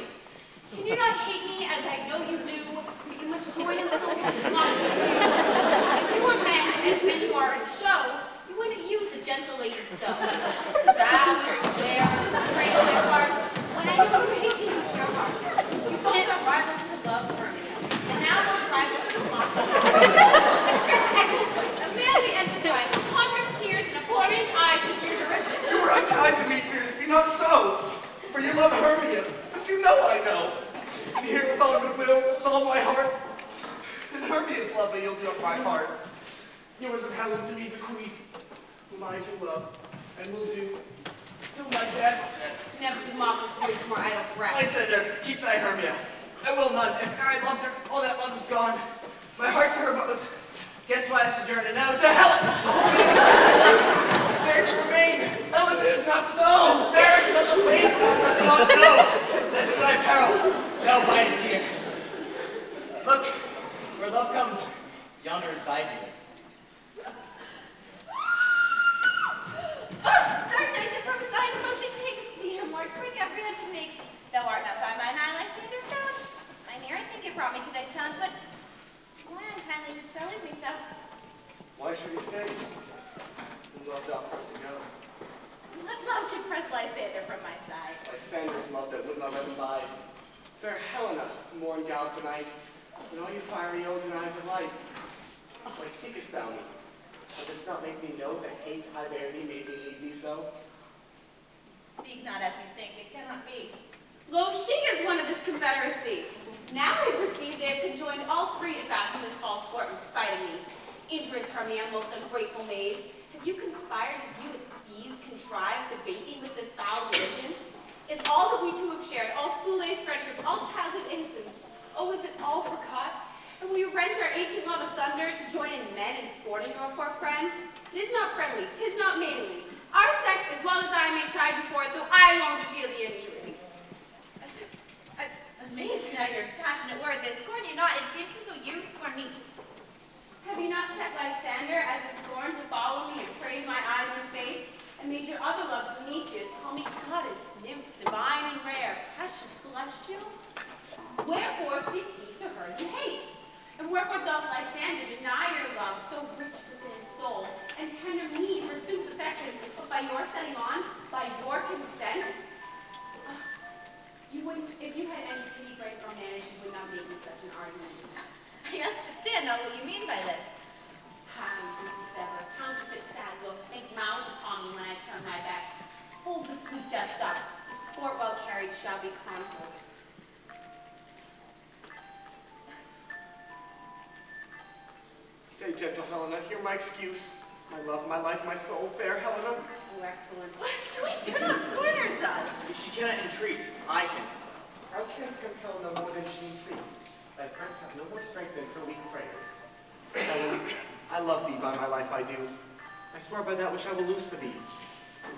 Can you not hate me as I know you do? But you must join in so as to mock me too. If you were men, as men you are in show, you wouldn't use a gentle lady so. To bow and swear and praise my hearts, when I know you hate me with your hearts. You both are rivals to love Hermia, and now both rivals to mock me. But your exploit, a manly enterprise, a hundred tears and a poor-man's eyes with your derision. You are unkind, Demetrius, be not so. For you love Hermia, as you know I know. And here with all goodwill, with all my heart. And Hermia's love I yield you up my heart. Yours of Helen to me bequeath, whom I do love, and will do, till my death. Never to mock us waste more idle breath. Lysander, keep thy Hermia. I will not, and ere I loved her, all that love is gone. My heart to her but was, guess why I sojourn, and now to Helen! There to remain, Helen, it is not so! The stairs of the faith must not go! This is thy peril, thou bide it here. Look, where love comes, yonder is thy dear. Dark night, the purpose I motion takes thee, more quick every inch it makes. Thou art not by mine eye, Lysander found. Mine ear, I think it brought me to thy sound, but why unkindly didst thou leave me so? Why should he stay? Whom love thou press to go? Let love can press Lysander from my side. Lysander's love that would not let him bide. Fair Helena, more in gallants than I, and all you fiery O's and eyes of light. Why seekest thou me? Thou dost not make me know that hate I bear thee made me leave thee so? Speak not as you think, it cannot be. Lo, she is one of this confederacy. Now I perceive they have conjoined all three to fashion this false sport in spite of me. Injurious Hermia, most ungrateful maid, have you conspired, have you with these contrived to bait me with this foul religion? Is all that we two have shared, all school days friendship, all childhood innocence, oh, is it all forgot? And will you rend our ancient love asunder to join in men in scorning your poor friends? It is not friendly, 'tis not maidenly. Our sex, as well as I, may chide you for it, though I alone to feel the injury. Amazed at your passionate words, I scorn you not. It seems as though you scorn me. Have you not set Lysander as a scorn to follow me and praise my eyes and face, and made your other love, Demetrius, call me goddess, nymph, divine and rare, precious, celestial? Wherefore speaks he to her you hate? And wherefore doth Lysander deny your love, so rich within his soul, and tender me pursue affection, but by your setting on, by your consent? You wouldn't, if you had any pity, grace, or manners, you would not make me such an argument. I understand not what you mean by this. Kind, deeply sever, counterfeit sad looks, make mouths upon me when I turn my back. Hold the sweet jest up, the sport well carried shall be chronicled. Stay gentle, Helena. Hear my excuse. My love, my life, my soul, fair Helena. Oh, excellent. Why, sweet, do not scorn yourself. If she cannot entreat, I can. Thou canst compel no more than she entreat. Thy prince hath no more strength than her weak prayers. Helen, I love thee by my life I do. I swear by that which I will lose for thee.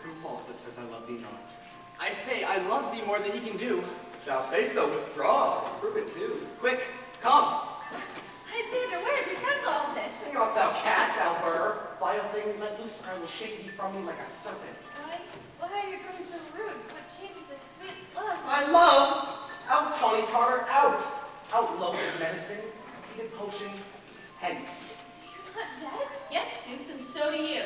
Who false that says I love thee not? I say I love thee more than he can do. Thou say so, withdraw. Prove it too. Quick, come. Lysander, where did you come to all this? Sing off, thou cat, thou burr. Vile thing, let loose, and I will shake thee from me like a serpent. Why are you growing so rude? What changes this sweet love? My love! Out, tawny tartar, out! Out, loaded medicine, heated potion, hence. Do you not jest? Yes, sooth, and so do you.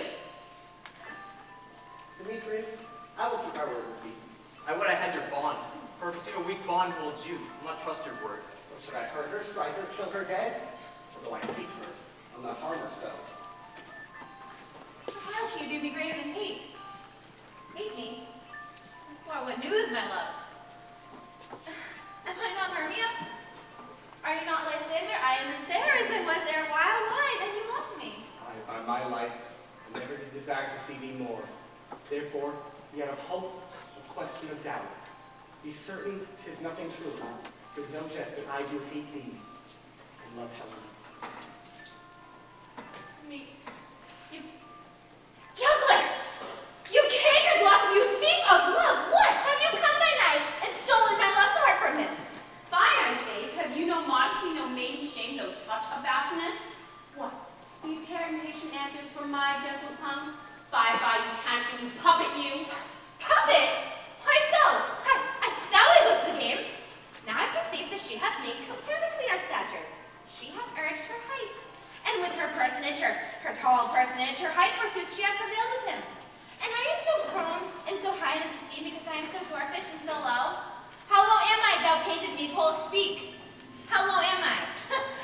Demetrius, I will keep my word with thee. I would I had your bond. Purposing a weak bond holds you. I'll not trust your word. Or should I hurt her, strike her, kill her dead? Although I hate her, I'll not harm her so. What else can you do me greater than hate? Hate me? Why, what news, my love? Am I not Hermia? Are you not Lysander? I am as fair as I was ere while mine, and you loved me. I, by my life, never did desire to see thee more. Therefore, yet of hope, of question, of doubt. Be certain 'tis nothing true. 'Tis no jest that I do hate thee and love Helena. Me. You... Juggler! You cankered blossom, you thief of love! What? Have you come by night and stolen my love's heart from him? Fine, I think. Have you no modesty, no maiden shame, no touch of bashfulness? What? Will you tear impatient answers from my gentle tongue? Fie, you can't, you puppet, you! Puppet? Why so? Now we lose the game. Now I perceive that she hath made compare between our statures. She hath urged her height. And with her personage, her tall personage, her height forsooth, she hath prevailed with him. And are you so prone and so high in his esteem because I am so dwarfish and so low? How low am I, thou painted me, pole, speak? How low am I?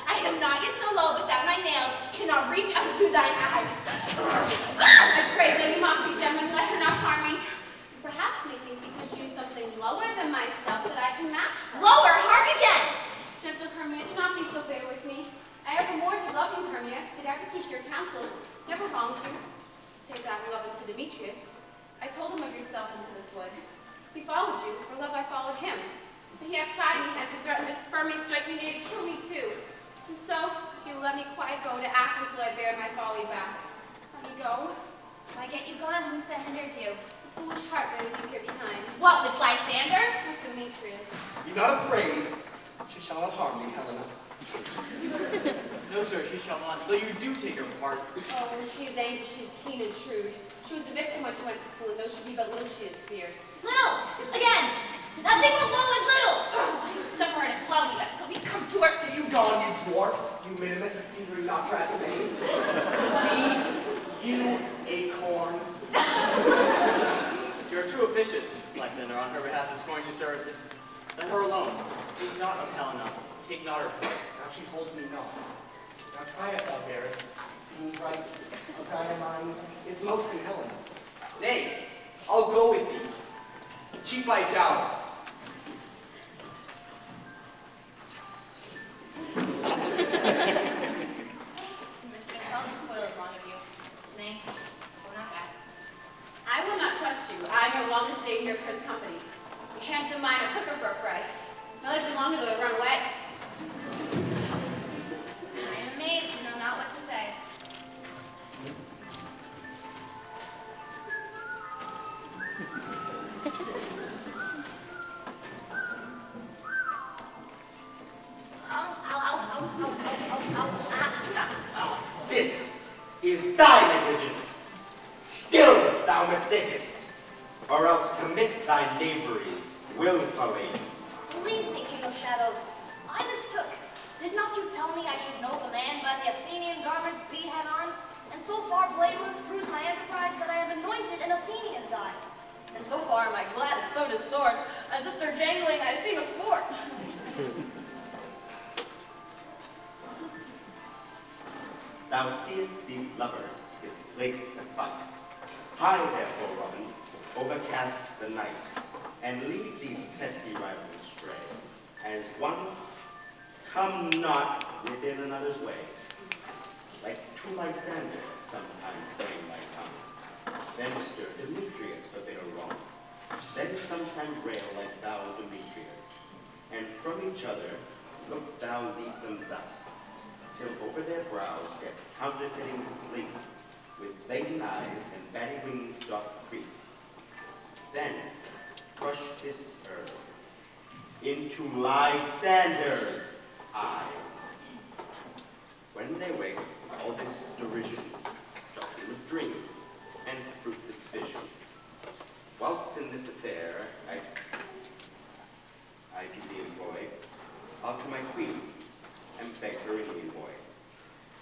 I am not yet so low, but that my nails cannot reach unto thine eyes. I pray, though you mock me, gentlemen, let her not harm me. Perhaps me think because she is something lower than myself that I can match her. Lower, hark again! Gentle Hermia, do not be so bitter with me. I ever more to love you, Hermia, did ever keep your counsels, never wronged you, save that love unto Demetrius. I told him of yourself into this wood. He followed you, for love I followed him. But he hath chid me hence and threatened to spur me, strike me, nay, to kill me too. And so, he will let me quite go to act until I bear my folly back. Let me go. Why get you gone? Who's that hinders you? Foolish heart that I leave here behind. What, with Lysander? Not Demetrius. Be not afraid. She shall not harm thee, Helena. No, sir, she shall not, though you do take her part. Oh, she is angry, she is keen and shrewd. She was a vixen when she went to school, and though she be but little, she is fierce. Little! Again! Nothing but low and little! Oh, you suffer and flout me, that so we come to her. You gone, you dwarf, you minimus of thievery not grass made. Be you acorn. You are too officious, Lysander, on her behalf in scorning your services. Let her alone. Speak not of Helena. Take not her part. Now she holds me not. Now try it, thou bearest. Seems right of thy mind is most in Helena. Nay, I'll go with thee. cheat by jowl. Mr. Call the spoils long of you. Nay, go not back. I will not trust you. I no longer stay in your cursed company. Your handsome mind a cooker for a fray. My legs are long ago to run away. I am amazed and know not what to say. This is thy negligence. Still thou mistakest, or else commit thy knaveries willfully. Believe me, King of Shadows, I mistook. Did not you tell me I should know the man by the Athenian garments he had on? And so far blameless proves my enterprise that I have anointed an Athenian's eyes. And so far am I glad and so did sword, as if they're jangling I esteem a sport. Thou seest these lovers give place to fight. Hie therefore, Robin, overcast the night, and lead these testy rivals astray. As one, come not within another's way. Like to Lysander, sometimes frame thy tongue. Then stir Demetrius for bitter wrong. Then sometime rail like thou, Demetrius. And from each other look thou lead them thus, till over their brows get counterfeiting sleep, with laden eyes and batty wings doth creep. Then crush this herb into Lysander's eye. When they wake, all this derision shall seem a dream, and fruitless vision. Whilst in this affair I do thee employ, I'll to my queen, and beg her Indian boy.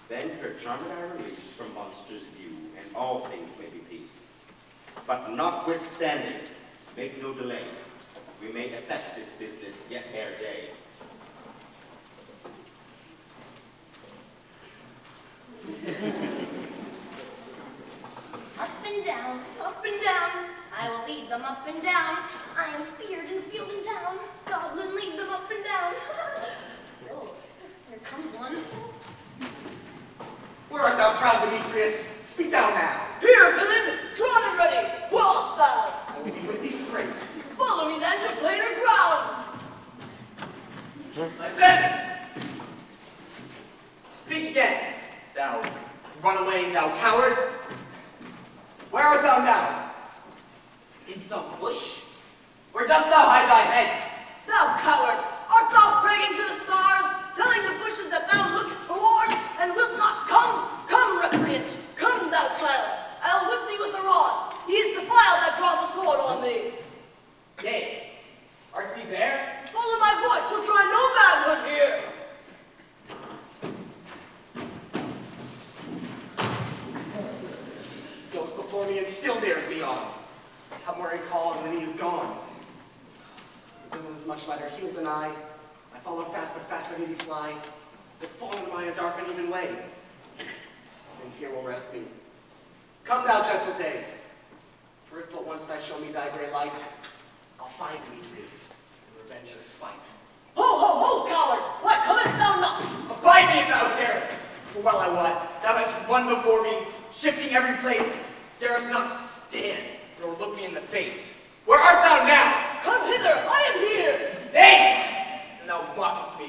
Then her charmed I release from monsters' view, and all things may be peace. But notwithstanding, make no delay. We may effect this business yet ere day. Up and down, I will lead them up and down. I am feared in field and town. Goblin, lead them up and down. Oh, here comes one. Where art thou, proud Demetrius? Speak thou now. Here, villain, drawn and ready. Where art thou? I will be with thee straight. Follow me then to plainer ground. Listen! Speak again, thou runaway, thou coward. Where art thou now? In some bush? Where dost thou hide thy head? Thou coward, art thou bragging to the stars, telling the bushes that thou lookest toward, and wilt not come? Come, recreant, come, thou child. I'll whip thee with a rod. He is defiled that draws a sword on thee. Yea, art thee there? Follow my voice, we'll try no manhood here. Goes before me and still dares me on. Come where he called, and then he is gone. The villain is much lighter heeled than I follow fast, but faster than he fly. They fall into my dark and even way. Then here will rest me. Come thou, gentle day. For if but once thou show me thy gray light, I'll find Demetrius and revenge his spite. Ho, ho, ho, coward! Why comest thou not? Abide me if thou darest! For well I wot, thou hast run before me, shifting every place, darest not stand, nor look me in the face. Where art thou now? Come hither, I am here! Nay! And thou mockest me.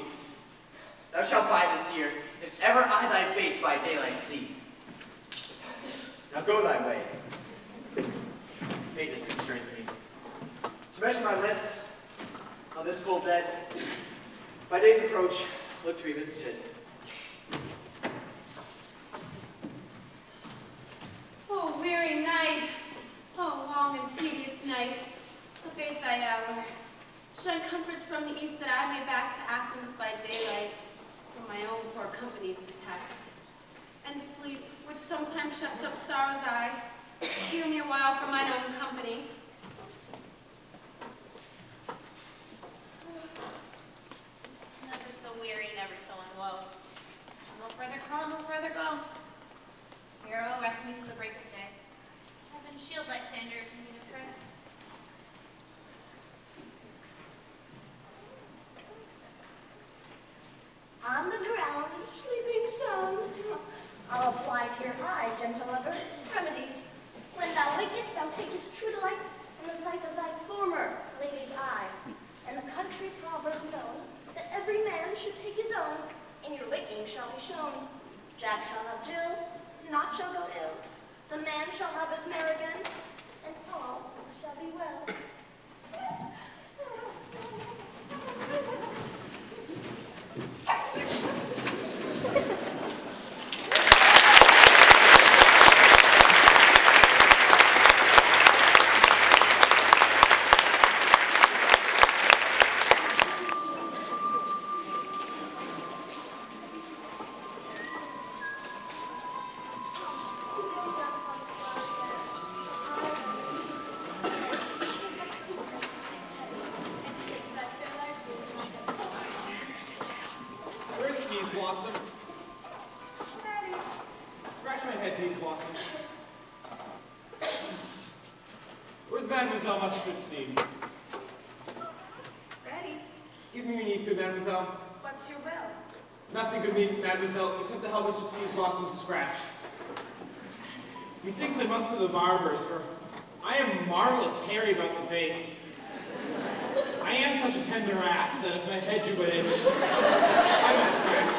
Thou shalt buy this year, if ever I thy face by daylight see. Now go thy way. Fate has constrained me. To measure my length on this gold bed, by day's approach, look to be visited. Oh, weary night. Oh, long and tedious night. Abate thy hour. Shine comforts from the east that I may back to Athens by daylight, from my own poor company's to test. And sleep, which sometimes shuts up sorrow's eye, steal me a while from mine own company. Never so weary, never so in woe. No further call, no further go. Hero, rest me till the break of day. Heaven shield Lysander if you need a prayer. I'll apply to your eye, gentle lover, remedy. When thou wakest, thou takest true delight in the sight of thy former lady's eye, and the country proverb known, that every man should take his own, in your waking shall be shown. Jack shall have Jill, naught shall go ill. The man shall have his mare again, and all shall be well. Where's Peas Blossom? Scratch my head, Peas Blossom. Where's Mademoiselle Much Good Seed? Ready? Give me your neat, good Mademoiselle. What's your will? Nothing good, Mademoiselle, except to help Mr. Peas Blossom to scratch. Methinks I must to the barber's, for I am marvelous hairy about the face. I am such a tender ass that if my head do but itch, I must scratch.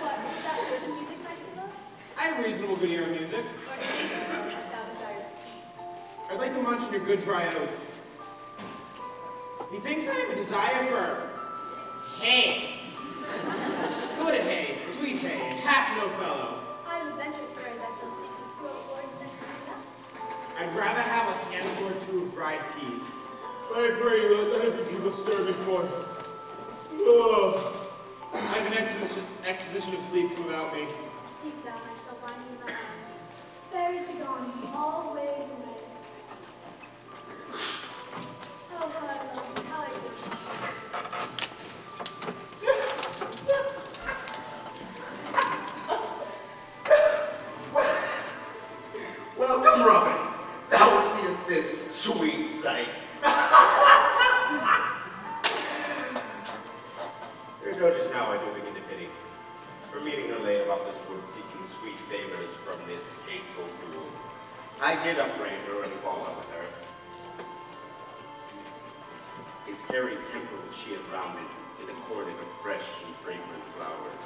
What, that was the music nice below? I have a reasonable good ear of music. Or speak what thou desirest. I'd like to munch on your good dry oats. Methinks I have a desire for hay. Good hay, sweet hay, half no fellow. I am adventurous friend that shall seek the squirrel's lord and nuts. I'd rather have a handful or two of dried peas. But I pray you let every people stir before. Oh. I have an exposition of sleep come about me. Sleep thou, I shall bind you in my arms. Fairies be gone, all ways and ways. Oh, how I love you, how I do. Welcome, Robin. Thou seest this sweet sight. You notice now I do begin to pity. For meeting her late about this wood seeking sweet favors from this hateful fool. I did upbraid her and fall out with her. His hairy temple she had rounded in a cordon of fresh and fragrant flowers.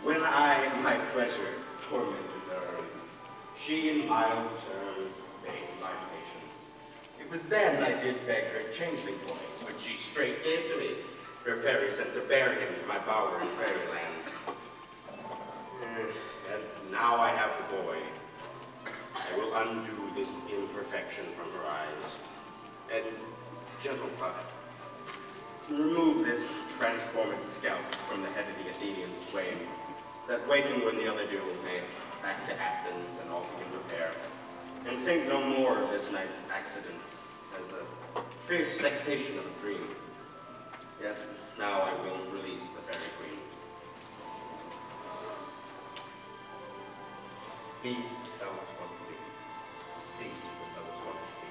When I, in my pleasure, tormented her, she in mild terms begged my patience. It was then I did beg her changeling boy, which she straight gave to me. Her fairy sent to bear him to my bower in fairyland. And now I have the boy. I will undo this imperfection from her eyes. And, gentle Puck, remove this transformed scalp from the head of the Athenian swain, that waking when the other do may back to Athens and all begin repair. And think no more of this night's accident as a fierce vexation of a dream. Yet now I will release the fairy queen. Be as thou wast wont to be. See as thou wast wont to see.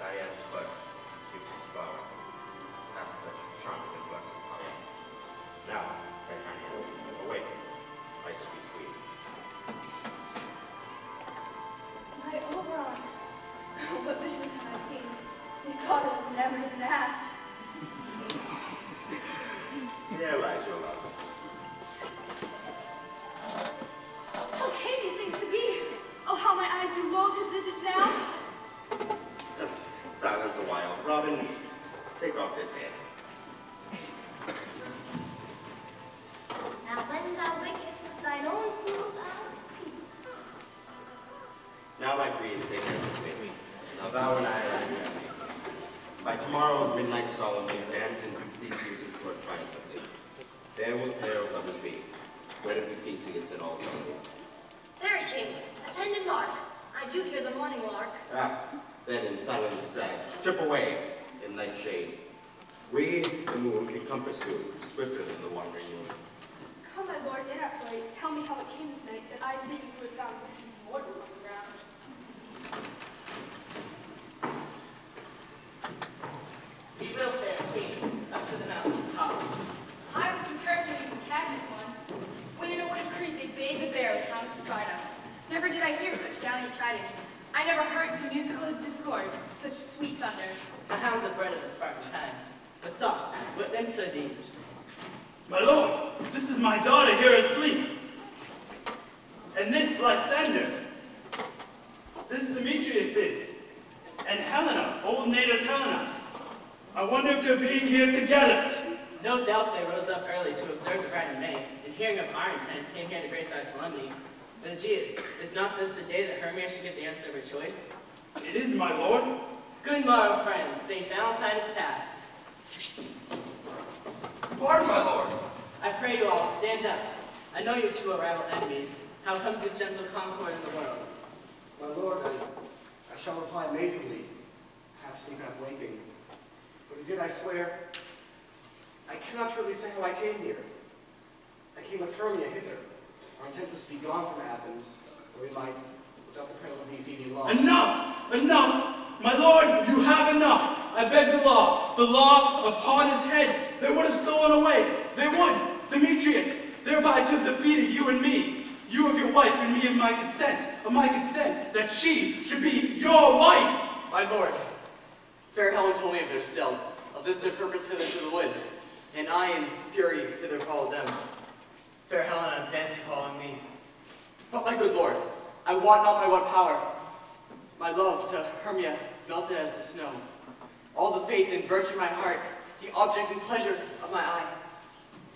Diane's bud, Cupid's flower, hath such charming and blessed power. Now, Titania, awake, my sweet queen. My Oberon! What visions have I seen? Methought it was never even asked. There lies your love. How came these things to be? Oh, how my eyes do loathe his visage now. Silence a while. Robin, take off this head. Now when thou wakest with thine own fool's eye. Now, my queen, take care of me. Now thou and I are together. By tomorrow's midnight solemnly, dance in Theseus' court triumphantly. There will pair of lovers be, wedded with Theseus and all company. Fairy king, attendant mark. I do hear the morning lark. Ah, then in silence sad, trip away in night shade. We, the moon, can compass soon, swifter than the wandering moon. Come, my lord, in our play, tell me how it came this night that I sleeping who was gone mortal on the ground. Be real fair, queen, up to the mountain's tops. I was with Hercules and Cadmus once, when in a wood of Crete they bathed the thunder. The hounds have bred of the Spartan kind. But soft, what nymphs are these? My lord, this is my daughter here asleep. And this Lysander. This Demetrius is. And Helena, old Nada's Helena. I wonder if they're being here together. No doubt they rose up early to observe the bride of May, and hearing of our intent, came here to grace our solemnity. But Aegeus, is not this the day that Hermia should get the answer of her choice? It is, my lord. Good morrow, friends. St. Valentine is past. Pardon, my lord. I pray you all, stand up. I know you two are rival enemies. How comes this gentle concord in the world? My lord, I shall reply amazingly, half sleep, half waking. But as yet I swear, I cannot truly say how I came here. I came with Hermia hither. Our intent was to be gone from Athens, where we might, without the peril of the Athenian law. Enough! Enough! My lord, you have enough! I beg the law upon his head. They would have stolen away. They would, Demetrius, thereby to have defeated you and me. You of your wife and me of my consent, that she should be your wife. My lord, fair Helen told me of their stealth, of this their purpose hither to the wood, and I in fury hither followed them. Fair Helen and fancy following me. But my good lord, I wot not by what power. My love to Hermia melted as the snow. All the faith and virtue of my heart, the object and pleasure of my eye,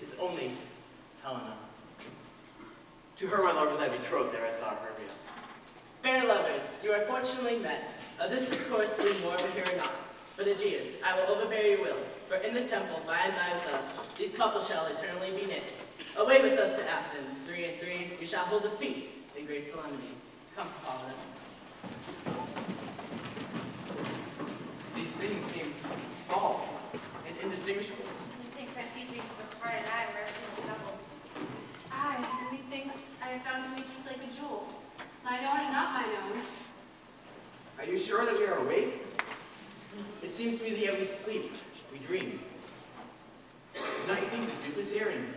is only Helena. To her, my lord, was I betrothed there I saw Hermia. Fair lovers, you are fortunately met. Of this discourse we more will hear not. But Aegeus, I will overbear your will, for in the temple, by and by with us, these couples shall eternally be knit. Away with us to Athens, 3 and 3, we shall hold a feast in great solemnity. Come, Paula. These things seem small and indistinguishable. Methinks I see things with the heart and eye where everything is double. Aye, and methinks I have found Demetrius like a jewel. Mine own and not mine own. Are you sure that we are awake? It seems to me that yet we sleep, we dream. Do not you think the Duke is here and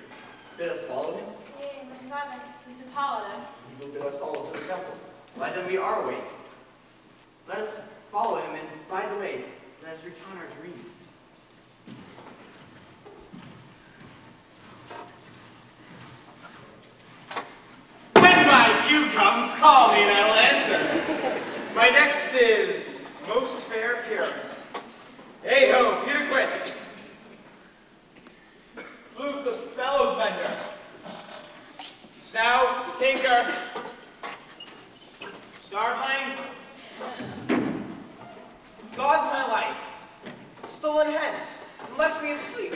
bid us follow him? Yea, my father. He's Hippolyta. He will bid us follow to the temple. Why then we are awake. Let us follow him, and by the way, let us recount our dreams. When my cue comes, call me and I will answer. My next is most fair appearance. Hey ho, Peter Quince. Flute the bellows vendor. Snout the tinker. Starveling. God's my life. Stolen hence and left me asleep.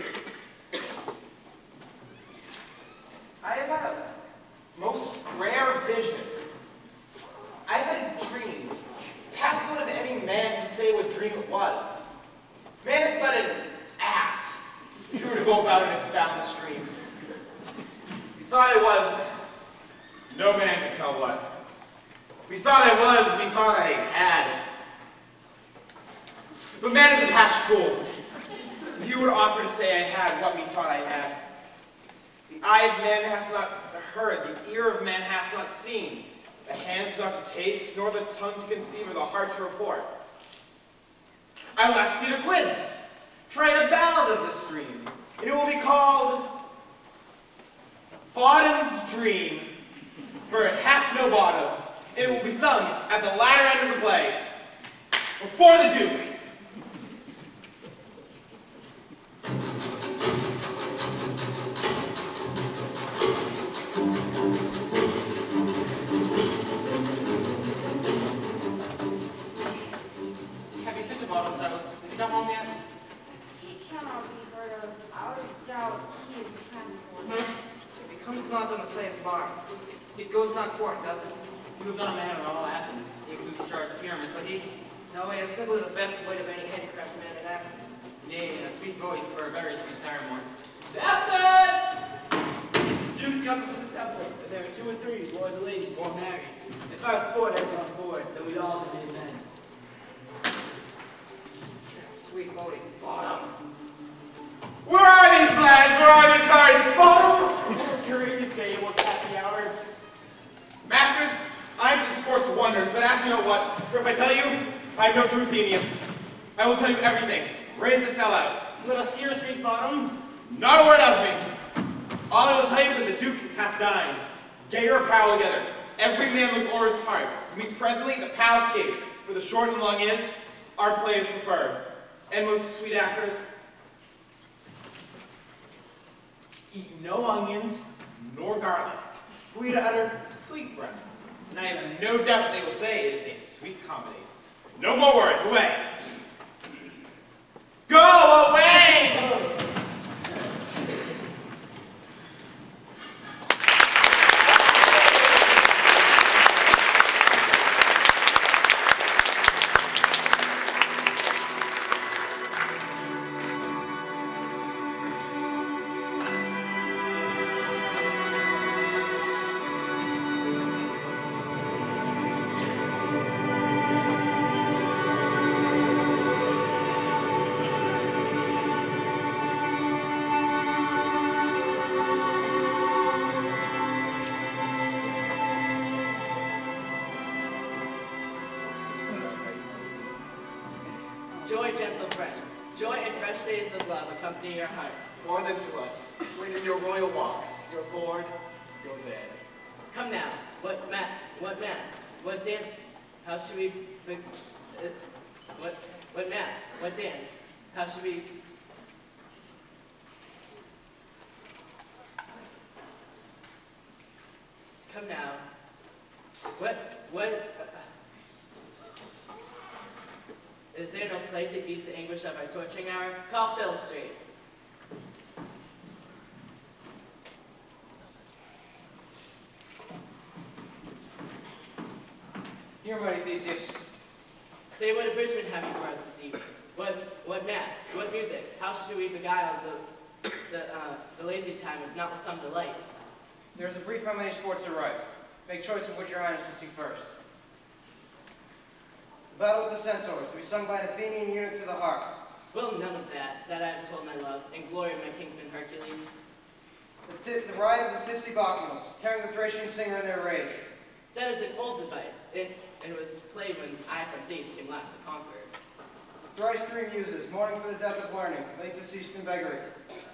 I have had a most rare vision. I have had a dream, past the limit of any man to say what dream it was. Man is but an ass, if you were to go about and expound this dream. We thought I was, no man could tell what. We thought I was, we thought I had. But man is a patched fool. If you were to offer to say I had what we thought I had, the eye of man hath not heard, the ear of man hath not seen, the hands not to taste, nor the tongue to conceive, or the heart to report. I will ask Peter Quince to write a ballad of this dream, and it will be called Bottom's Dream, for it hath no bottom, and it will be sung at the latter end of the play, before the Duke. Have you sent to Bottom's? Is he not home yet? He cannot be heard of. Out of doubt, he is transported. If he comes not on the place bar, it goes not forth, does it? You have done a man of all Athens, he includes charge Pyramus, but he... No, he has simply the best weight of any handicraft man in Athens. Yea, and a sweet voice for a very sweet paramour. Jews coming to the temple, and there are 2 or 3 boys and ladies born married. If our sport had gone forward, then we'd all have been men. Sweet holy Bottom. Where are these lads? Where are these hearts? Bottom! It was courageous day, it was happy hour. Masters, I am to discourse wonders, but ask you know what, for if I tell you, I am no true Athenian. I will tell you everything, right as it fell out. Let us hear, sweet bottom. Not a word out of me. All I will tell you is that the Duke hath dined. Get your apparel together. Every man look o'er his part. Meet presently at the palace gate. For the short and long is, our play is preferred. And most sweet actors, eat no onions nor garlic. We to utter sweet breath. And I have no doubt they will say it is a sweet comedy. No more words, away. Go away! Joy, gentle friends, joy and fresh days of love accompany your hearts. More than to us, when in your royal walks, your board, your bed. Come now, what mass, what dance, how should we, what mass, what dance, how should we, come now, is there no play to ease the anguish of our torturing hour? Call Phil straight. Here, mighty Theseus. Say what abridgment have you for us this evening? What mass? What music? How should we beguile the lazy time, if not with some delight? There is a brief how many sports are right. Make choice of which your highness will seek first. The battle with the centaurs, to be sung by an Athenian eunuch to the harp. Well, none of that. That I have told my love, and glory of my kinsman Hercules. The ride of the tipsy Bacchanals, tearing the Thracian singer in their rage. That is an old device, and was played when I from Thebes came last to conquer. Thrice three muses, mourning for the death of learning, late deceased in beggary.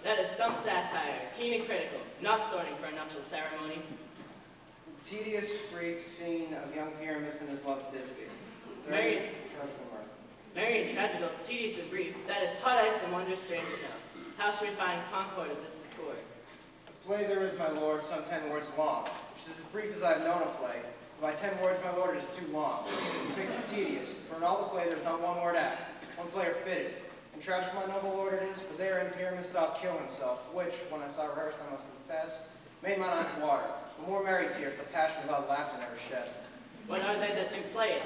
That is some satire, keen and critical, not sorting for a nuptial ceremony. The tedious, brief scene of young Pyramus and his love Thisbe. Merry and tragical, tedious and brief, that is hot ice and wondrous strange snow. How shall we find concord of this discord? The play there is, my lord, some 10 words long, which is as brief as I have known a play. By 10 words, my lord, it is too long, which makes it tedious, for in all the play there is not one word act, one player fitted. And tragic, my noble lord, it is, for therein Pyramus doth kill himself, which, when I saw rehearsed, I must confess, made mine eyes water, but more merry tears, the passion without laughter never shed. What are they that do play it?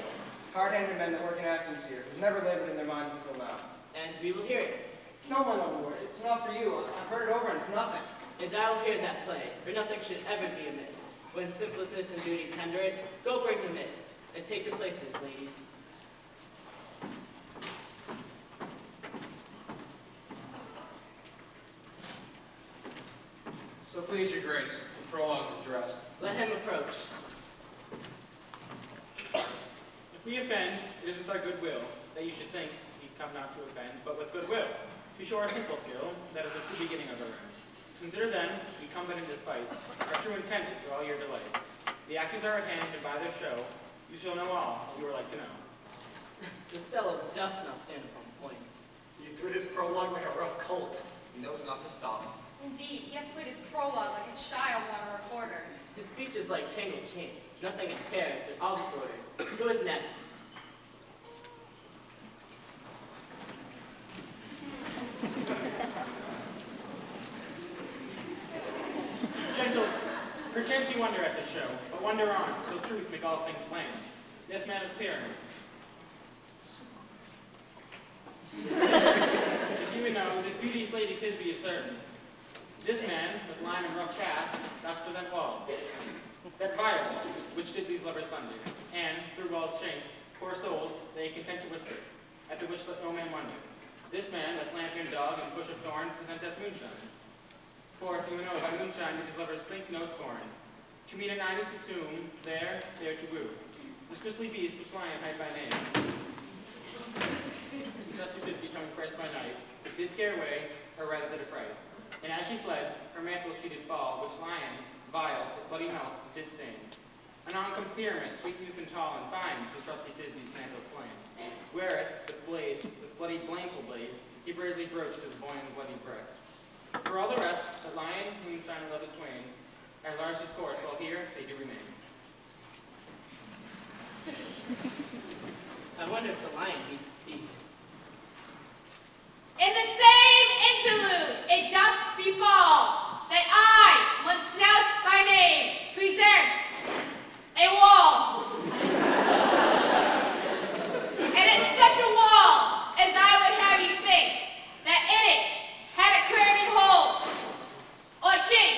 Hard-handed men that work in Athens here, who've never labored in their minds until now. And we will hear it. No, my noble lord, it's not for you. I've heard it over and it's nothing. And I will hear that play, for nothing should ever be amiss. When simplicity and duty tender it, go bring them in, and take your places, ladies. So please your grace, the prologue's addressed. Let him approach. If we offend, it is with our goodwill, that you should think we come not to offend, but with goodwill, to show our simple skill, that is the true beginning of our end. Consider then, we come but in despite, our true intent is for all your delight. The actors are at hand, and by their show, you shall know all you are like to know. This fellow doth not stand upon points. He twit his prologue like a rough colt. He knows not to stop. Indeed, he hath put his prologue like a child on a recorder. His speech is like tangled chains, nothing impaired, but all disordered. Who is next? Gentles, perchance you wonder at this show, but wonder on, till truth make all things plain. This man is Pyramus. As you would know, this beauteous lady Thisbe is certain. This man, with line and rough cast, doth present wall. That fire wall, which did these lovers sunder, and, through wall's strength, poor souls, they content to whisper, at the which let no man wonder. This man, with lantern, dog, and bush of thorns, presenteth moonshine. For, if you know, by moonshine did his lovers think no scorn. To meet at Ninus' tomb, there to woo. This grisly beast which lion hight by name. Just did scare away, or rather did affray. And as she fled, her mantle she did fall, which lion, vile, with bloody mouth, did stain. Anon comes Pyramus, sweet-toothed and tall, and finds his trusty Thisbe's mantle slain. Wherewith, with bloody blameful blade, he bravely broached his boyne bloody breast. For all the rest, the lion whom shiner love is twain, and large his course, while here they do remain. I wonder if the lion needs to speak. In the same interlude, it doth befall that I, one snout by name, present a wall. And it's such a wall as I would have you think, that in it had a cranny hole, or chink,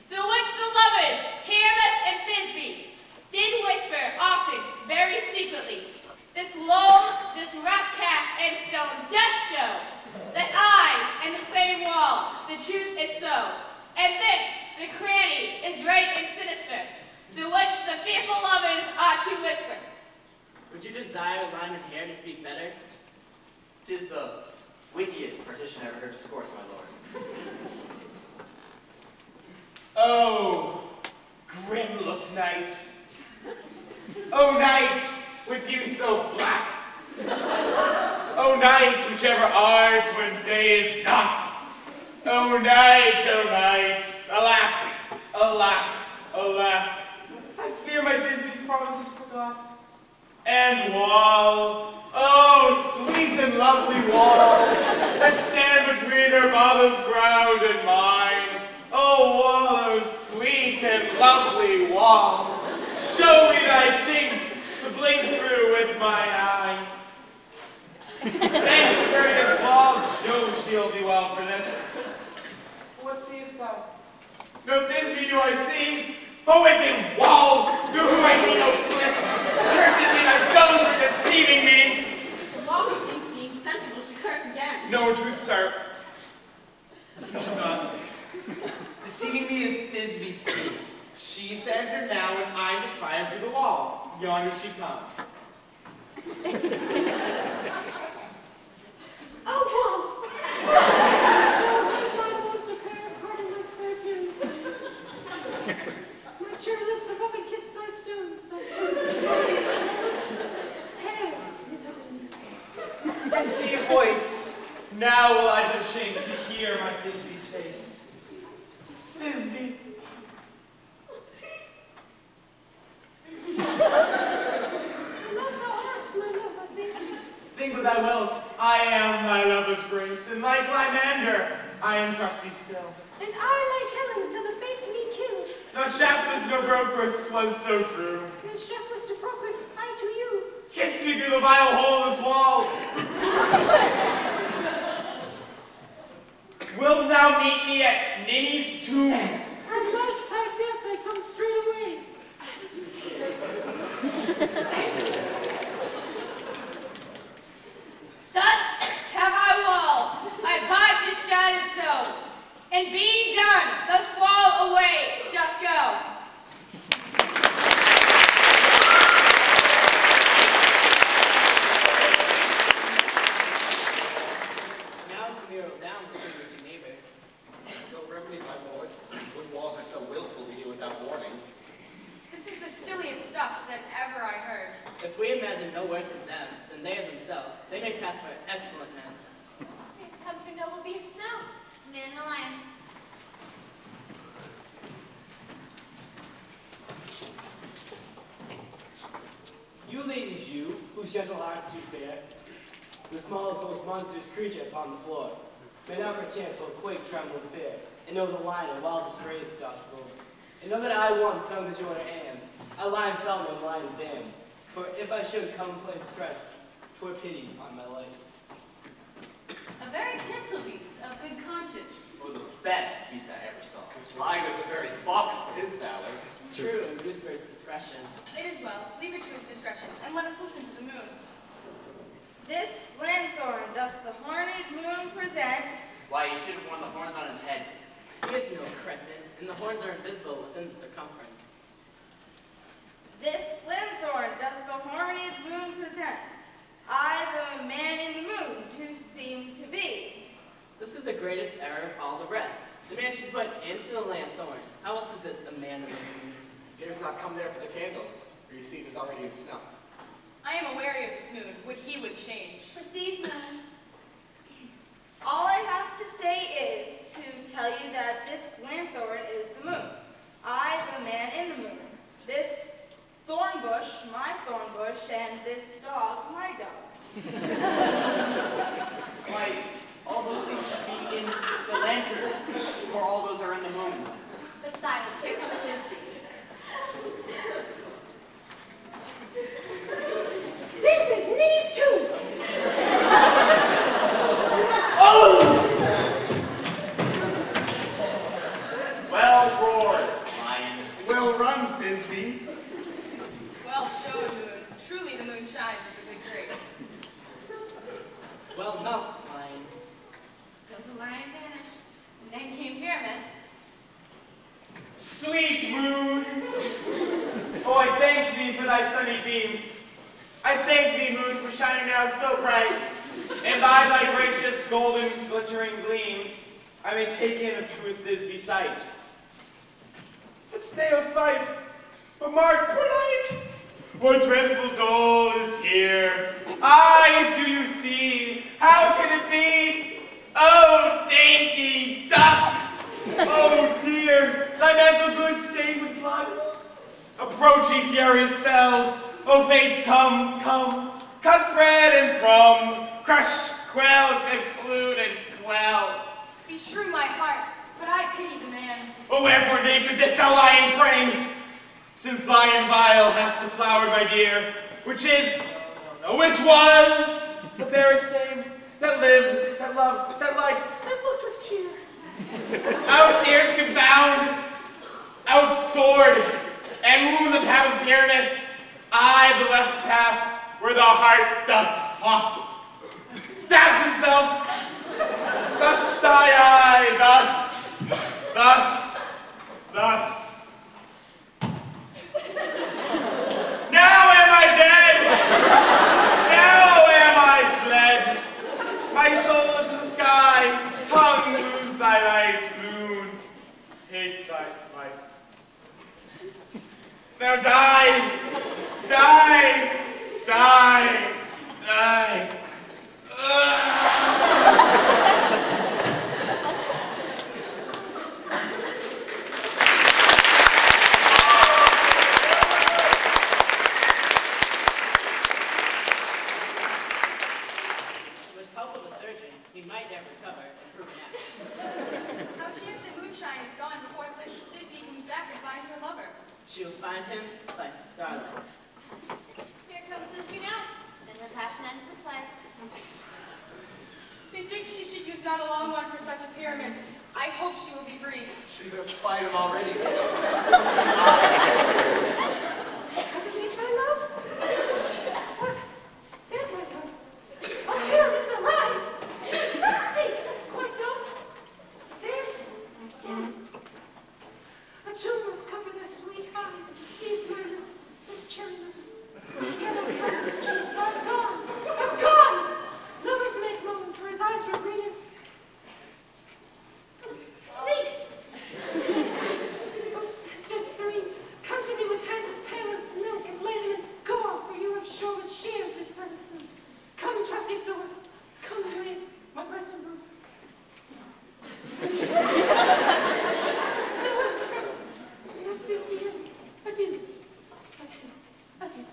through which the lovers, Pyramus and Thisbe, did whisper often, very secretly, this loam, this rough cast and stone does show that I am the same wall, the truth is so. And this, the cranny, is right and sinister, through which the fearful lovers are to whisper. Would you desire a lion with hair to speak better? 'Tis the wittiest partition I ever heard discourse, my lord. Oh, grim-looked night. Oh, night, with you so black. Oh, night, whichever art when day is not. Oh, night, alack, alack, alack. I fear my Thisbe's promises forgot. And wall, oh, sweet and lovely wall, that stand between her mother's ground and mine. Oh, wall, oh, sweet and lovely wall, show me thy chink to blink through with mine eye. Thanks, courteous wall, Jove shield thee well for this. What seest thou? No Thisbe do I see, oh wicked wall, through whom I see no bliss. Cursed be thy stones for deceiving me. The law of things being sensible should curse again. No, in truth, sir. You should not. Deceiving me is Thisbe's key. She stands here now, and I am spying through the wall. Yonder she comes. Oh, wall! My bones are part of my fair appearance. My cherry lips have often kissed thy stones. Hair, you took it. I see a voice. Now will I chink to hear my Thisbe's face. Thisbe. Think what thou wilt, I am thy lover's grace, and like Lymander, I am trusty still. And I, like Helen, till the fates me kill. No Shaftus, no Procrus was so true. And Shaftus to Procrus, I to you. Kiss me through the vile hole of this wall. Wilt thou meet me at Ninny's tomb? At life-tide death I come straight away. Thus have I walled, I pot discharged so, and being done, thus wall away doth go. Now's the mural down between your two neighbors. No remedy, my lord. Wood walls are so willful to you without warning. This is the silliest stuff that ever I heard. If we imagine no worse of them than they of themselves, they may pass for excellent men. Here comes your noble beasts now, the man and the lion. You ladies, you, whose gentle hearts do fair, the smallest, most monstrous creature upon the floor, may now perchance will quake, tremble, and fear, and know the line of wildest race doth roll. And know that I once sung the joy am, a lion fell when lions dam. For if I should come plain stress, 'twere pity on my life. A very gentle beast of good conscience. Oh, the best beast I ever saw. This lion was a very fox for his valor. True, and whispers discretion. It is well. Leave it to his discretion, and let us listen to the moon. This lanthorn doth the horned moon present. Why, he should have worn the horns on his head. He is no crescent, and the horns are invisible within the circumference. This lanthorn doth the horned moon present. I, the man in the moon, do seem to be. This is the greatest error of all the rest. The man should be put into the lanthorn. How else is it the man of the moon? Dares not come there for the candle, for you see it is already in snuff. I am awary of this moon. Would he would change. Perceive moon. All I have to say is to tell you that this lanthorn is the moon. I, the man in the moon. This thorn bush, my thorn bush, and this dog, my dog. Why, all those things should be in the lantern, for all those are in the moon. But silence, here comes Lisby. This is Minnie's tomb. Well roared, lion. Well run, Bisbee. Well showed, moon. Truly the moon shines with a good grace. Well, mouse, lion. So the lion vanished. And then came Pyramus. Sweet moon! Oh, I thank thee for thy sunny beams. I thank thee, moon, for shining now so bright, and by thy gracious golden glittering gleams, I may take in of truest Thisbe sight. But stay, O spite, but mark, poor night! What dreadful dole is here? Eyes, do you see? How can it be? Oh, dainty duck! Oh, dear, thy mantle good stained with blood. Approach, ye furies fell. O fates, come, come. Cut thread and thrum. Crush, quell, conclude, and quell. Be true my heart, but I pity the man. O wherefore, nature, didst thou lion frame? Since lion vile hath deflowered my dear, which is, no, which was, the fairest dame, that lived, that loved, that liked, that looked with cheer. Out dares confound, out sword, and wound the path of Pyramus, I the left path, where the heart doth hop. Stabs himself, thus die I, thus, thus. Now am I dead, now am I fled. My soul is in the sky, tongue lose thy light, moon, take thy flight. Now die, die, die, die. With help of a surgeon, he might yet recover and prove an act. How chance that moonshine is gone before Thisbe comes back and finds her lover? She will find him by starlight. Here comes Lisby now. Then the passion ends the play. Methinks she should use not a long one for such a Pyramus. I hope she will be brief. She does spite him already. Asleep, my love? What? Dead, my darling? Oh, Pyramus, arise! Speak! Quite dumb? Dead? Dead. A tomb must cover their sweet eyes. These my lips, those cherry lips, those yellow crescent cheeks are gone. Are gone! Lovers make moan, for his eyes were green as snakes. Oh, sisters three, come to me with hands as pale as milk and lay them in gore, for you have shown with shears his person. Come, trusty sword, come and lay my breast in room. Farewell, friends. Yes, this be it. Adieu. Adieu. Adieu.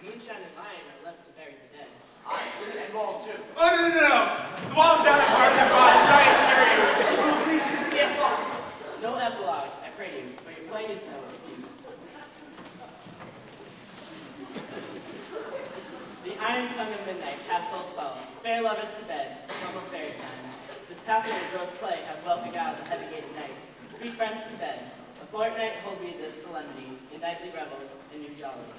Moonshine and lion are left to bury the dead. And wall too. Oh, no, no, no, no. The wall's down at part of the bodies, I assure you. Oh, please just get off. No epilogue, I pray you, but your play needs no excuse. The iron tongue of midnight hath told 12. Fair lovers to bed, 'tis almost fairy time. This pathway of gross play hath well beguiled the heavy-gated night. Sweet friends to bed. A fortnight hold we this solemnity, in nightly revels, in new jollity.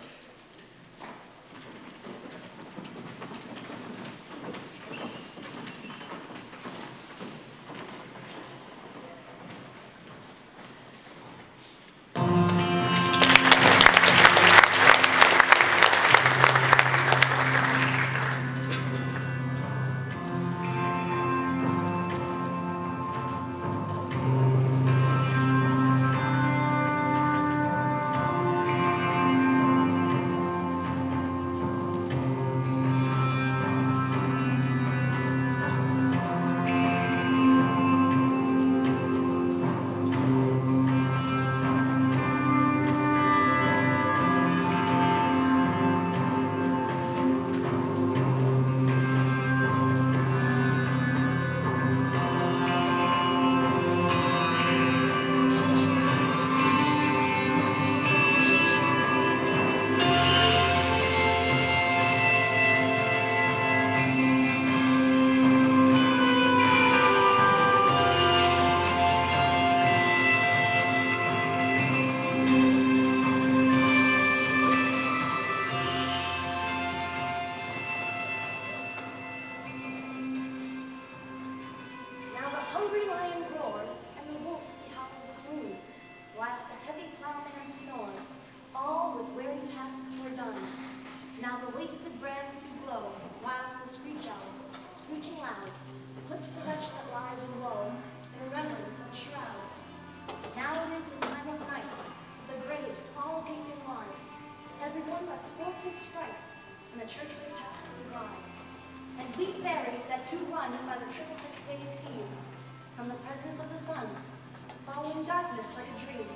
in darkness like a dream,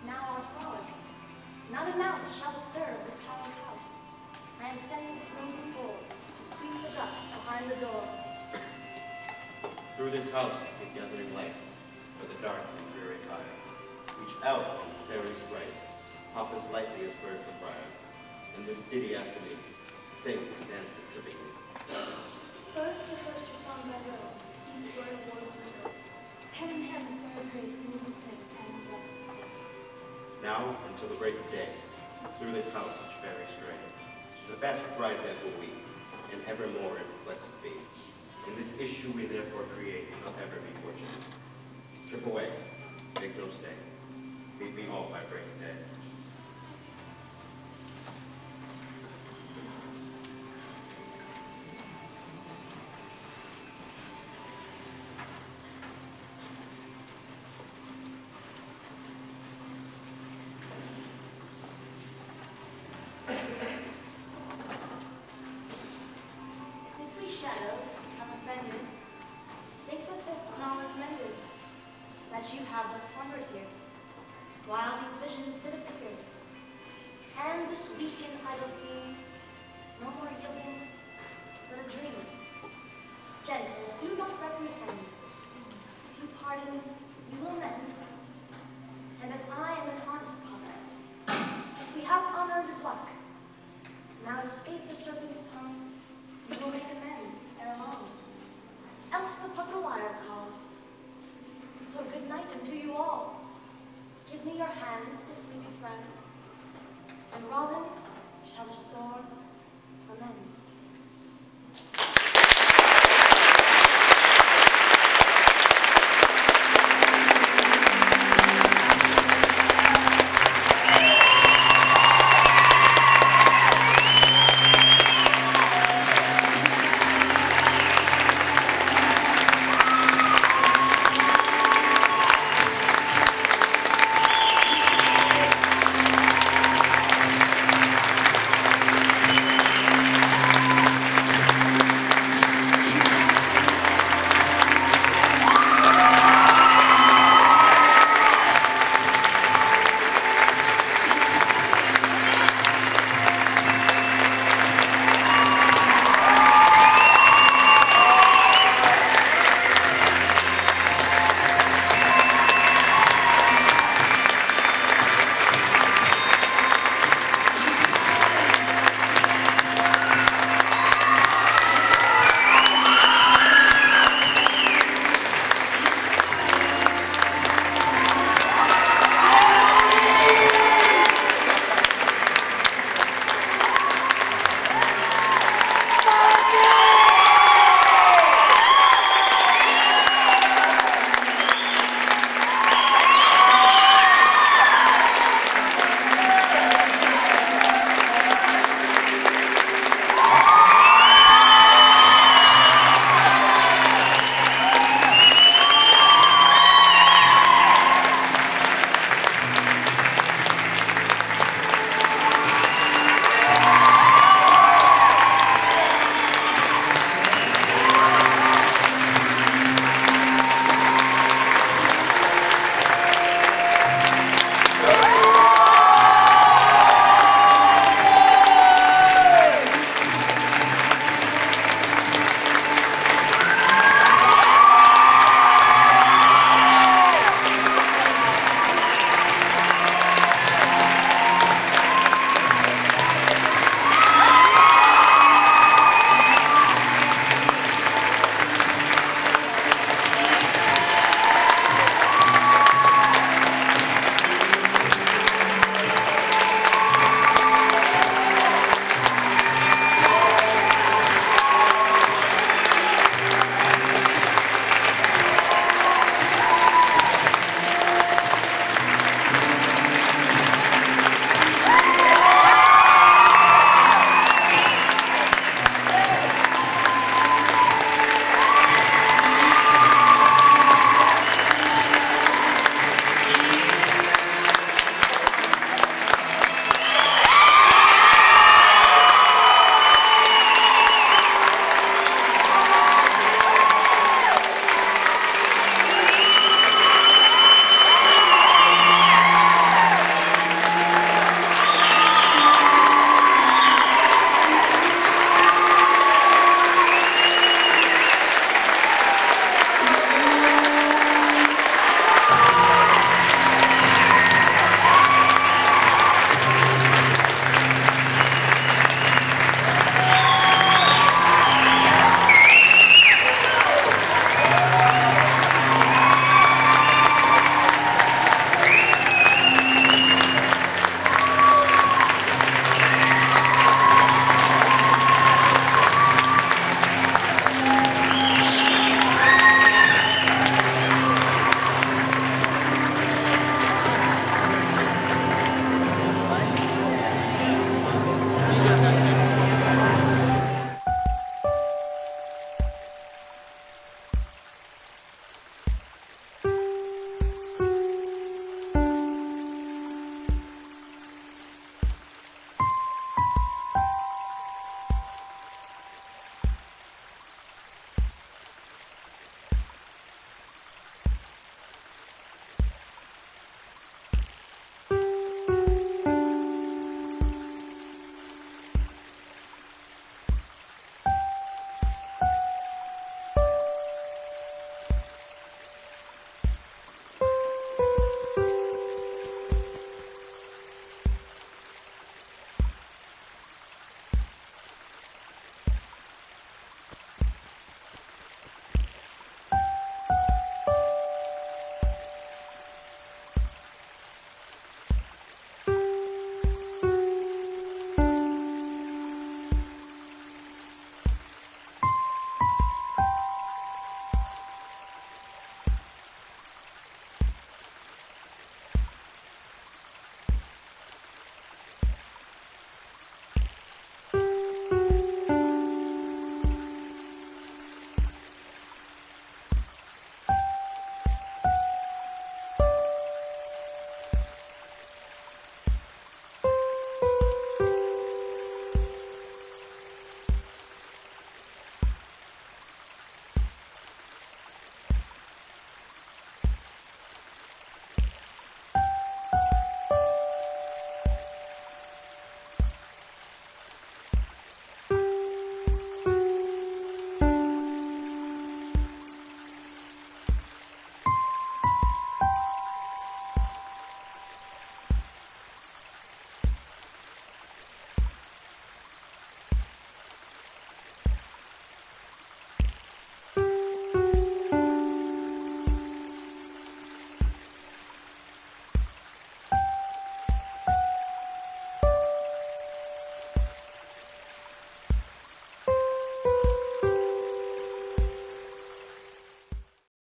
now our frolic. Not a mouse shall disturb this hallowed house. I am sending the broom forward to sweep the dust behind the door. Through this house the gathering light, with a dark and dreary fire. Each elf and fairy sprite hop as lightly as bird for briar. And this ditty after me, sing and dance it trippingly. First your song by little, each word a word of little. Heaven, heaven, fairy grace, will we sing, and let us sing. Now until the break of day, through this house each fairy stray. The best bride bed will we, and evermore it blessed be. In this issue we therefore create shall ever be fortunate. Trip away, make no stay. Meet me all by break of day. If we shadows have offended, think that this all is mended, that you have but slumbered here, while these visions did appear. And this weak and idle theme, no more yielding, but a dream. Gentles, do not reprehend. If you pardon, you will mend. And as I am an honest puppet, if we have unearned luck, now to escape the serpent's tongue, we will make amends ere long. Else the pucker wire call. So good night unto you all. Give me your hands if we be friends, and Robin shall restore amends.